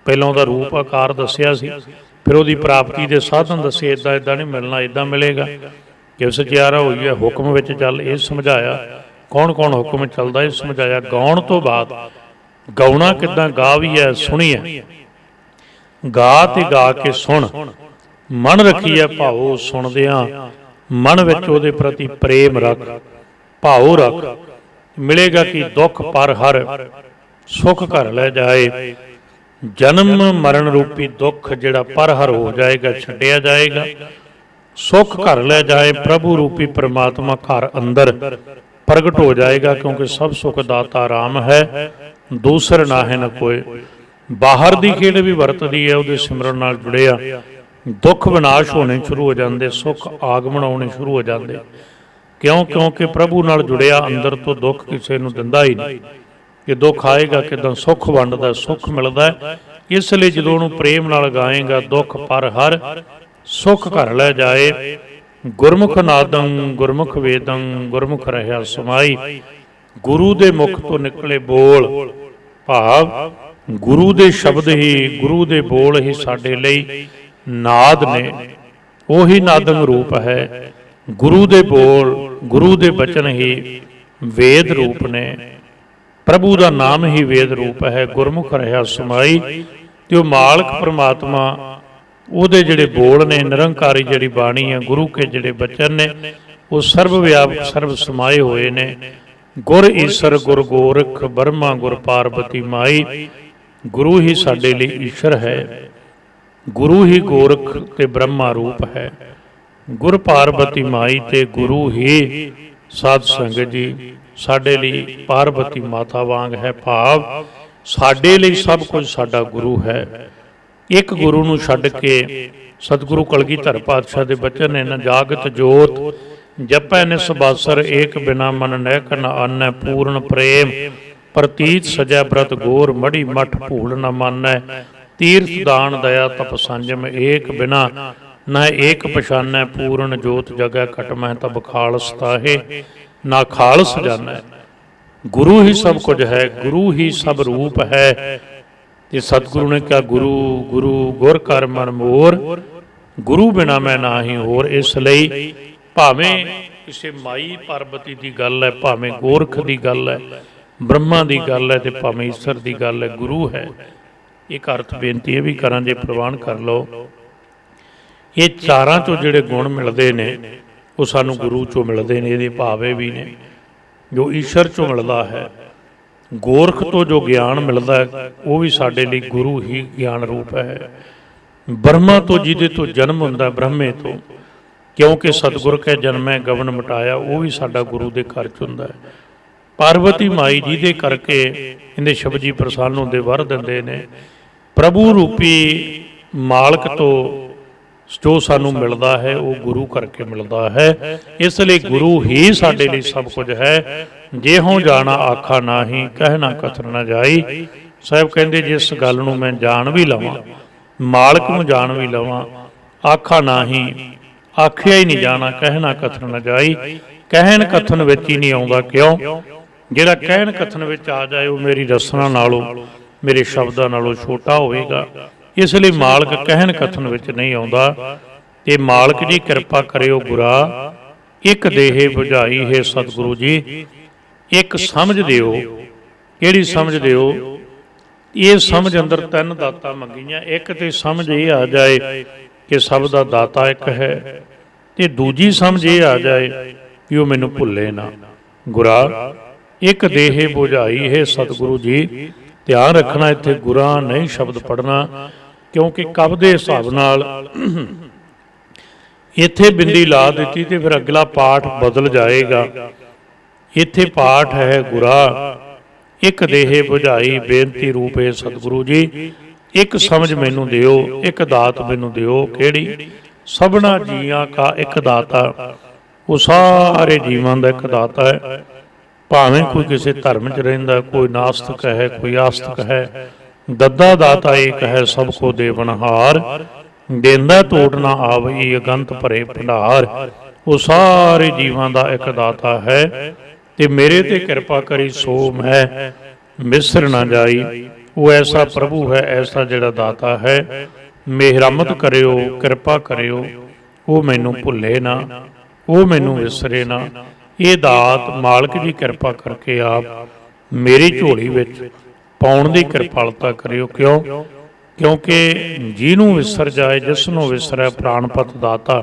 ਪਹਿਲਾਂ ਉਹਦਾ ਰੂਪ ਆਕਾਰ ਦੱਸਿਆ ਸੀ, ਫਿਰ ਉਹਦੀ ਪ੍ਰਾਪਤੀ ਦੇ ਸਾਧਨ ਦੱਸੇ। ਇੱਦਾਂ ਇੱਦਾਂ ਨਹੀਂ ਮਿਲਣਾ, ਇੱਦਾਂ ਮਿਲੇਗਾ। ਕਿ ਸਚਿਆਰਾ ਹੋਈ ਹੈ, ਹੁਕਮ ਵਿੱਚ ਚੱਲ, ਇਹ ਸਮਝਾਇਆ। ਕੌਣ ਕੌਣ ਹੁਕਮ ਚੱਲਦਾ, ਇਹ ਸਮਝਾਇਆ। ਗਾਉਣ ਤੋਂ ਬਾਅਦ ਗਾਉਣਾ ਕਿੱਦਾਂ? ਗਾਵੀਐ ਸੁਣੀਐ, ਗਾ ਤੇ ਗਾ ਕੇ ਸੁਣ। ਮਨ ਰੱਖੀਐ ਭਾਓ, ਸੁਣਦਿਆਂ ਮਨ ਵਿੱਚ ਉਹਦੇ ਪ੍ਰਤੀ ਪ੍ਰੇਮ ਰੱਖ, ਭਾਓ ਰੱਖ। ਮਿਲੇਗਾ ਕਿ ਦੁੱਖ ਪਰ ਹਰ ਸੁੱਖ ਘਰ ਲੈ ਜਾਏ। ਜਨਮ ਮਰਨ ਰੂਪੀ ਦੁੱਖ ਜਿਹੜਾ ਪਰ ਹਰ ਹੋ ਜਾਏਗਾ, ਛੱਡਿਆ ਜਾਏਗਾ। ਸੁੱਖ ਘਰ ਲੈ ਜਾਏ, ਪ੍ਰਭੂ ਰੂਪੀ ਪ੍ਰਮਾਤਮਾ ਘਰ ਅੰਦਰ ਪ੍ਰਗਟ ਹੋ ਜਾਏਗਾ। ਕਿਉਂਕਿ ਸਭ ਸੁਖ ਦਾਤਾ ਰਾਮ ਹੈ, ਦੂਸਰ ਨਾ ਹੈ ਨ ਕੋਏ। ਬਾਹਰ ਦੀ ਖੇਡ ਵੀ ਵਰਤਦੀ ਹੈ, ਉਹਦੇ ਸਿਮਰਨ ਨਾਲ ਜੁੜਿਆ ਦੁੱਖ ਵਿਨਾਸ਼ ਹੋਣੇ ਸ਼ੁਰੂ ਹੋ ਜਾਂਦੇ, ਸੁੱਖ ਆਗਮਨ ਆਉਣੇ ਸ਼ੁਰੂ ਹੋ ਜਾਂਦੇ। ਕਿਉਂ? ਕਿਉਂਕਿ ਪ੍ਰਭੂ ਨਾਲ ਜੁੜਿਆ ਅੰਦਰ ਤੋਂ ਦੁੱਖ ਕਿਸੇ ਨੂੰ ਦਿੰਦਾ ਹੀ ਨਹੀਂ। ਕਿ ਦੁੱਖ ਆਏਗਾ ਕਿੱਦਾਂ? ਸੁੱਖ ਵੰਡਦਾ, ਸੁੱਖ ਮਿਲਦਾ। ਇਸ ਲਈ ਜਦੋਂ ਉਹਨੂੰ ਪ੍ਰੇਮ ਨਾਲ ਗਾਏਗਾ, ਦੁੱਖ ਪਰ ਹਰ ਸੁੱਖ ਘਰ ਲੈ ਜਾਏ। ਗੁਰਮੁਖ ਨਾਦੰ ਗੁਰਮੁਖ ਵੇਦੰ, ਗੁਰਮੁਖ ਰਹਿਆ ਸਮਾਈ। ਗੁਰੂ ਦੇ ਮੁਖ ਤੋਂ ਨਿਕਲੇ ਬੋਲ, ਭਾਵ ਗੁਰੂ ਦੇ ਸ਼ਬਦ ਹੀ, ਗੁਰੂ ਦੇ ਬੋਲ ਹੀ ਸਾਡੇ ਲਈ ਨਾਦ ਨੇ। ਉਹੀ ਨਾਦੰ ਰੂਪ ਹੈ। ਗੁਰੂ ਦੇ ਬੋਲ, ਗੁਰੂ ਦੇ ਬਚਨ ਹੀ ਵੇਦ ਰੂਪ ਨੇ। ਪ੍ਰਭੂ ਦਾ ਨਾਮ ਹੀ ਵੇਦ ਰੂਪ ਹੈ। ਗੁਰਮੁਖ ਰਹਿਆ ਸਮਾਈ। ਤੇ ਉਹ ਮਾਲਕ ਪ੍ਰਮਾਤਮਾ, ਉਹਦੇ ਜਿਹੜੇ ਬੋਲ ਨੇ, ਨਿਰੰਕਾਰੀ ਜਿਹੜੀ ਬਾਣੀ ਹੈ, ਗੁਰੂ ਕੇ ਜਿਹੜੇ ਬਚਨ ਨੇ, ਉਹ ਸਰਬ ਵਿਆਪਕ, ਸਰਬ ਸਮਾਏ ਹੋਏ ਨੇ। ਗੁਰ ਈਸਰ ਗੁਰ ਗੋਰਖ ਬ੍ਰਹਮਾ ਗੁਰ ਪਾਰਬਤੀ ਮਾਈ। ਗੁਰੂ ਹੀ ਸਾਡੇ ਲਈ ਈਸ਼ਰ ਹੈ, ਗੁਰੂ ਹੀ ਗੋਰਖ ਤੇ ਬ੍ਰਹਮਾ ਰੂਪ ਹੈ। ਗੁਰ ਪਾਰਬਤੀ ਮਾਈ ਤੇ ਗੁਰੂ ਹੀ ਸਾਧ ਸੰਗਤ ਜੀ ਸਾਡੇ ਲਈ ਪਾਰਬਤੀ ਮਾਤਾ ਵਾਂਗ ਹੈ। ਭਾਵ ਸਾਡੇ ਲਈ ਸਭ ਕੁਝ ਸਾਡਾ ਗੁਰੂ ਹੈ। ਇੱਕ ਗੁਰੂ ਨੂੰ ਛੱਡ ਕੇ ਸਤਿਗੁਰੂ ਕਲਗੀਧਰ ਪਾਤਸ਼ਾਹ ਦੇ ਬਚਨ ਨੇ, ਨਾ ਜਾਗਤ ਜੋਤ ਜਪੈ ਨਿਸਬਾਸਰ, ਏਕ ਬਿਨਾ ਮਨ ਨਹਿਕ ਨ ਆਨੈ ਪੂਰਨ ਪ੍ਰੇਮ। ਪ੍ਰਤੀਤ ਸਜੈ ਬ੍ਰਤ ਗੋਰ, ਮੜੀ ਮਠ ਭੂਲ ਨ ਮਾਨੈ। ਤੀਰਥ ਦਾਨ ਦਇਆ ਤਪ ਸੰਜਮ, ਏਕ ਬਿਨਾ ਨਾ ਏਕ ਪਛਾਨੈ। ਪੂਰਨ ਜੋਤ ਜਗੈ ਘਟਮੈ, ਤਬ ਖਾਲਸ ਤਾਹੇ ਨਾ ਖਾਲਸ ਜਾਣੈ। ਗੁਰੂ ਹੀ ਸਭ ਕੁਝ ਹੈ, ਗੁਰੂ ਹੀ ਸਭ ਰੂਪ ਹੈ। ਤੇ ਸਤਿਗੁਰੂ ਨੇ ਕਿਹਾ ਗੁਰੂ ਗੁਰੂ ਗੁਰ ਕਰ ਮਨ ਮੋਰ, ਗੁਰੂ ਬਿਨਾ ਮੈਂ ਨਾਹੀ ਹੋਰ। ਇਸ ਲਈ ਭਾਵੇਂ ਕਿਸੇ ਮਾਈ ਪਾਰਬਤੀ ਦੀ ਗੱਲ ਹੈ, ਭਾਵੇਂ ਗੋਰਖ ਦੀ ਗੱਲ ਹੈ, ਬ੍ਰਹਮਾ ਦੀ ਗੱਲ ਹੈ, ਤੇ ਭਾਵੇਂ ਈਸ਼ਰ ਦੀ ਗੱਲ ਹੈ, ਗੁਰੂ ਹੈ। ਇੱਕ ਅਰਥ ਬੇਨਤੀ ਇਹ ਵੀ ਕਰਾਂ, ਜੇ ਪ੍ਰਵਾਨ ਕਰ ਲਓ, ਇਹ ਚਾਰਾਂ ਚੋਂ ਜਿਹੜੇ ਗੁਣ ਮਿਲਦੇ ਨੇ ਉਹ ਸਾਨੂੰ ਗੁਰੂ ਚੋਂ ਮਿਲਦੇ ਨੇ। ਇਹਦੇ ਭਾਵੇਂ ਵੀ ਨੇ ਜੋ ਈਸ਼ਰ ਚੋਂ ਮਿਲਦਾ ਹੈ। ਗੋਰਖ ਤੋਂ ਜੋ ਗਿਆਨ ਮਿਲਦਾ ਹੈ ਉਹ ਵੀ ਸਾਡੇ ਲਈ ਗੁਰੂ ਹੀ ਗਿਆਨ ਰੂਪ ਹੈ। ਬ੍ਰਹਮਾ ਤੋਂ ਜਿਹਦੇ ਤੋਂ ਜਨਮ ਹੁੰਦਾ, ਬ੍ਰਹਮੇ ਤੋਂ, ਕਿਉਂਕਿ ਸਤਿਗੁਰ ਕੈ ਜਨਮੈ ਗਵਨ ਮਿਟਾਇਆ, ਉਹ ਵੀ ਸਾਡਾ ਗੁਰੂ ਦੇ ਘਰ 'ਚ ਹੁੰਦਾ ਹੈ। ਪਾਰਬਤੀ ਮਾਈ ਜਿਹਦੇ ਕਰਕੇ ਇਹਦੇ ਸ਼ਬਜੀ ਪ੍ਰਸੰਨ ਹੁੰਦੇ, ਵਰ ਦਿੰਦੇ ਨੇ। ਪ੍ਰਭੂ ਰੂਪੀ ਮਾਲਕ ਤੋਂ ਜੋ ਸਾਨੂੰ ਮਿਲਦਾ ਹੈ ਉਹ ਗੁਰੂ ਕਰਕੇ ਮਿਲਦਾ ਹੈ। ਇਸ ਲਈ ਗੁਰੂ ਹੀ ਸਾਡੇ ਲਈ ਸਭ ਕੁਝ ਹੈ। ਜੇ ਹੋਂ ਜਾਣਾ ਆਖਾ ਨਾਹੀ, ਕਹਿਣਾ ਕਥਨ ਨਾ ਜਾਈ। ਸਾਹਿਬ ਕਹਿੰਦੇ ਜਿਸ ਗੱਲ ਨੂੰ ਮੈਂ ਜਾਣ ਵੀ ਲਵਾਂ, ਮਾਲਕ ਨੂੰ ਜਾਣ ਵੀ ਲਵਾਂ, ਆਖਾ ਨਾਹੀ, ਆਖਿਆ ਹੀ ਨਹੀਂ ਜਾਣਾ, ਕਹਿਣਾ ਕਥਨ ਨਾ ਜਾਈ। ਕਹਿਣ ਕਥਨ ਵਿੱਚ ਹੀ ਨਹੀਂ ਆਉਂਦਾ। ਕਿਉਂ? ਜਿਹੜਾ ਕਹਿਣ ਕਥਨ ਵਿੱਚ ਆ ਜਾਏ ਉਹ ਮੇਰੀ ਰਸਨਾ ਨਾਲੋਂ, ਮੇਰੇ ਸ਼ਬਦਾਂ ਨਾਲੋਂ ਛੋਟਾ ਹੋਵੇਗਾ। ਇਸ ਲਈ ਮਾਲਕ ਕਹਿਣ ਕਥਨ ਵਿੱਚ ਨਹੀਂ ਆਉਂਦਾ। ਤੇ ਮਾਲਕ ਜੀ ਕਿਰਪਾ ਕਰਿਓ ਗੁਰਾ, ਇੱਕ ਦੇਹ ਬੁਝਾਈ ਹੈ ਸਤਿਗੁਰੂ ਜੀ। ਇੱਕ ਸਮਝ ਦਿਓ। ਕਿਹੜੀ ਸਮਝ ਦਿਓ? ਇਹ ਸਮਝ ਅੰਦਰ ਤਿੰਨ ਦਾਤਾਂ ਮੰਗੀਆਂ। ਇੱਕ ਤੇ ਸਮਝ ਇਹ ਆ ਜਾਏ ਕਿ ਸਭ ਦਾ ਦਾਤਾ ਇੱਕ ਹੈ, ਤੇ ਦੂਜੀ ਸਮਝ ਇਹ ਆ ਜਾਏ ਕਿ ਉਹ ਮੈਨੂੰ ਭੁੱਲੇ ਨਾ। ਗੁਰਾ ਇੱਕ ਦੇਹ ਬੁਝਾਈ ਹੈ ਸਤਿਗੁਰੂ ਜੀ। ਧਿਆਨ ਰੱਖਣਾ, ਇੱਥੇ ਗੁਰਾ ਨਹੀਂ ਸ਼ਬਦ ਪੜ੍ਹਨਾ, ਕਿਉਂਕਿ ਕਵ ਦੇ ਹਿਸਾਬ ਨਾਲ ਇੱਥੇ ਬਿੰਦੀ ਲਾ ਦਿੱਤੀ ਤੇ ਫਿਰ ਅਗਲਾ ਪਾਠ ਬਦਲ ਜਾਏਗਾ। ਇੱਥੇ ਪਾਠ ਹੈ ਗੁਰਾ ਇੱਕ ਦੇਹ ਬੁਝਾਈ, ਬੇਨਤੀ ਰੂਪ ਹੈ ਸਤਿਗੁਰੂ ਜੀ। ਇੱਕ ਸਮਝ ਮੈਨੂੰ ਦਿਓ, ਇੱਕ ਦਾਤ ਮੈਨੂੰ ਦਿਓ। ਕਿਹੜੀ? ਸਭਨਾ ਜੀਆਂ ਕਾ ਇੱਕ ਦਾਤਾ। ਉਹ ਸਾਰੇ ਜੀਵਾਂ ਦਾ ਇੱਕ ਦਾਤਾ ਹੈ। ਭਾਵੇਂ ਕੋਈ ਕਿਸੇ ਧਰਮ 'ਚ ਰਹਿੰਦਾ, ਕੋਈ ਨਾਸਤਿਕ ਹੈ, ਕੋਈ ਆਸਤਿਕ ਹੈ। ਦੱਦਾ ਦਾਤਾ ਏਕ ਹੈ, ਸਭ ਕੋ ਦੇਵਨਹਾਰ। ਦੇਂਦਾ ਤੋੜ ਨਾ ਆਵਈ, ਅਗੰਤ ਭਰੇ ਭੰਡਾਰ। ਉਹ ਸਾਰੇ ਜੀਵਾਂ ਦਾ ਇੱਕ ਦਾਤਾ ਹੈ। ਤੇ ਮੇਰੇ ਤੇ ਕਿਰਪਾ ਕਰੀ ਸੋ ਮੈਂ ਮਿਸਰ ਨਾ ਜਾਈ। ਉਹ ਐਸਾ ਪ੍ਰਭੂ ਹੈ, ਐਸਾ ਜਿਹੜਾ ਦਾਤਾ ਹੈ। ਮਿਹਰਮਤ ਕਰਿਓ, ਕਿਰਪਾ ਕਰਿਓ, ਉਹ ਮੈਨੂੰ ਭੁੱਲੇ ਨਾ, ਉਹ ਮੈਨੂੰ ਵਿਸਰੇ ਨਾ। ਇਹ ਦਾਤ ਮਾਲਕ ਜੀ ਕਿਰਪਾ ਕਰਕੇ ਆਪ ਮੇਰੀ ਝੋਲੀ ਵਿੱਚ ਪਾਉਣ ਦੀ ਕਿਰਪਾਲਤਾ ਕਰਿਓ। ਕਿਉਂ? ਕਿਉਂਕਿ ਜਿਹਨੂੰ ਵਿਸਰ ਜਾਏ, ਜਿਸ ਨੂੰ ਵਿਸਰੈ ਪ੍ਰਾਣਪਤ ਦਾਤਾ,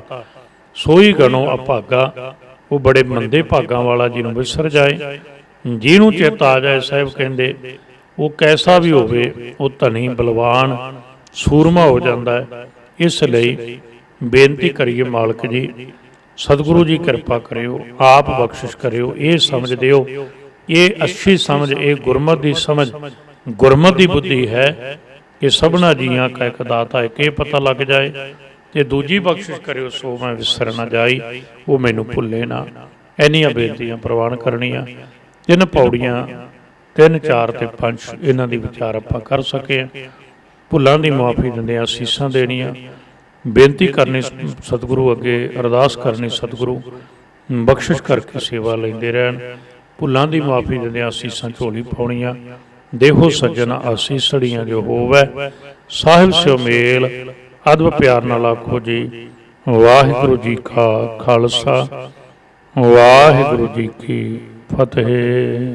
ਸੋਈ ਗਣੋ ਅਭਾਗਾ। ਉਹ ਬੜੇ ਮੰਦੇ ਭਾਗਾਂ ਵਾਲਾ ਜਿਹਨੂੰ ਵਿਸਰ ਜਾਏ। ਜਿਹਨੂੰ ਚਿੱਤ ਆ ਜਾਏ, ਸਾਹਿਬ ਕਹਿੰਦੇ ਉਹ ਕੈਸਾ ਵੀ ਹੋਵੇ, ਉਹ ਧਨੀ ਬਲਵਾਨ ਸੂਰਮਾ ਹੋ ਜਾਂਦਾ ਹੈ। ਇਸ ਲਈ ਬੇਨਤੀ ਕਰੀਏ ਮਾਲਕ ਜੀ, ਸਤਿਗੁਰੂ ਜੀ ਕਿਰਪਾ ਕਰਿਓ, ਆਪ ਬਖਸ਼ਿਸ਼ ਕਰਿਓ। ਇਹ ਸਮਝ ਦਿਓ, ਇਹ ਅੱਛੀ ਸਮਝ, ਇਹ ਗੁਰਮਤਿ ਦੀ ਸਮਝ, ਗੁਰਮਤਿ ਦੀ ਬੁੱਧੀ ਹੈ ਕਿ ਸਭਨਾ ਜੀਆਂ ਕਾ ਇੱਕ ਦਾਤਾ ਇੱਕ। ਇਹ ਪਤਾ ਲੱਗ ਜਾਏ। ਤੇ ਦੂਜੀ ਬਖਸ਼ਿਸ਼ ਕਰਿਓ ਸੋ ਮੈਂ ਵਿਸਰ ਨਾ ਜਾਈ, ਉਹ ਮੈਨੂੰ ਭੁੱਲੇ ਨਾ। ਇੰਨੀਆਂ ਬੇਨਤੀਆਂ ਪ੍ਰਵਾਨ ਕਰਨੀਆਂ। 3 ਪੌੜੀਆਂ 3, 4 ਤੇ 5 ਇਹਨਾਂ ਦੀ ਵਿਚਾਰ ਆਪਾਂ ਕਰ ਸਕੇ। ਭੁੱਲਾਂ ਦੀ ਮੁਆਫੀ ਦਿੰਦੇ ਅਸੀਸਾਂ ਦੇਣੀਆਂ, ਬੇਨਤੀ ਕਰਨੀ ਸਤਿਗੁਰੂ ਅੱਗੇ, ਅਰਦਾਸ ਕਰਨੀ ਸਤਿਗੁਰੂ ਬਖਸ਼ਿਸ਼ ਕਰਕੇ ਸੇਵਾ ਲੈਂਦੇ ਰਹਿਣ। ਭੁੱਲਾਂ ਦੀ ਮੁਆਫੀ ਦਿੰਦੇ ਅਸੀਸਾਂ ਝੋਲੀ ਪਾਉਣੀਆਂ। ਦੇਹੋ ਸੱਜਣ ਆਸੀਸੜੀਆਂ ਜੋ ਹੋਵੇ, ਸਾਹਿਬ ਸਿਓ ਮੇਲ ਅਦਬ ਪਿਆਰ ਨਾਲ ਆਖੋ ਜੀ। ਵਾਹਿਗੁਰੂ ਜੀ ਕਾ ਖਾਲਸਾ, ਵਾਹਿਗੁਰੂ ਜੀ ਕੀ ਫਤਿਹ।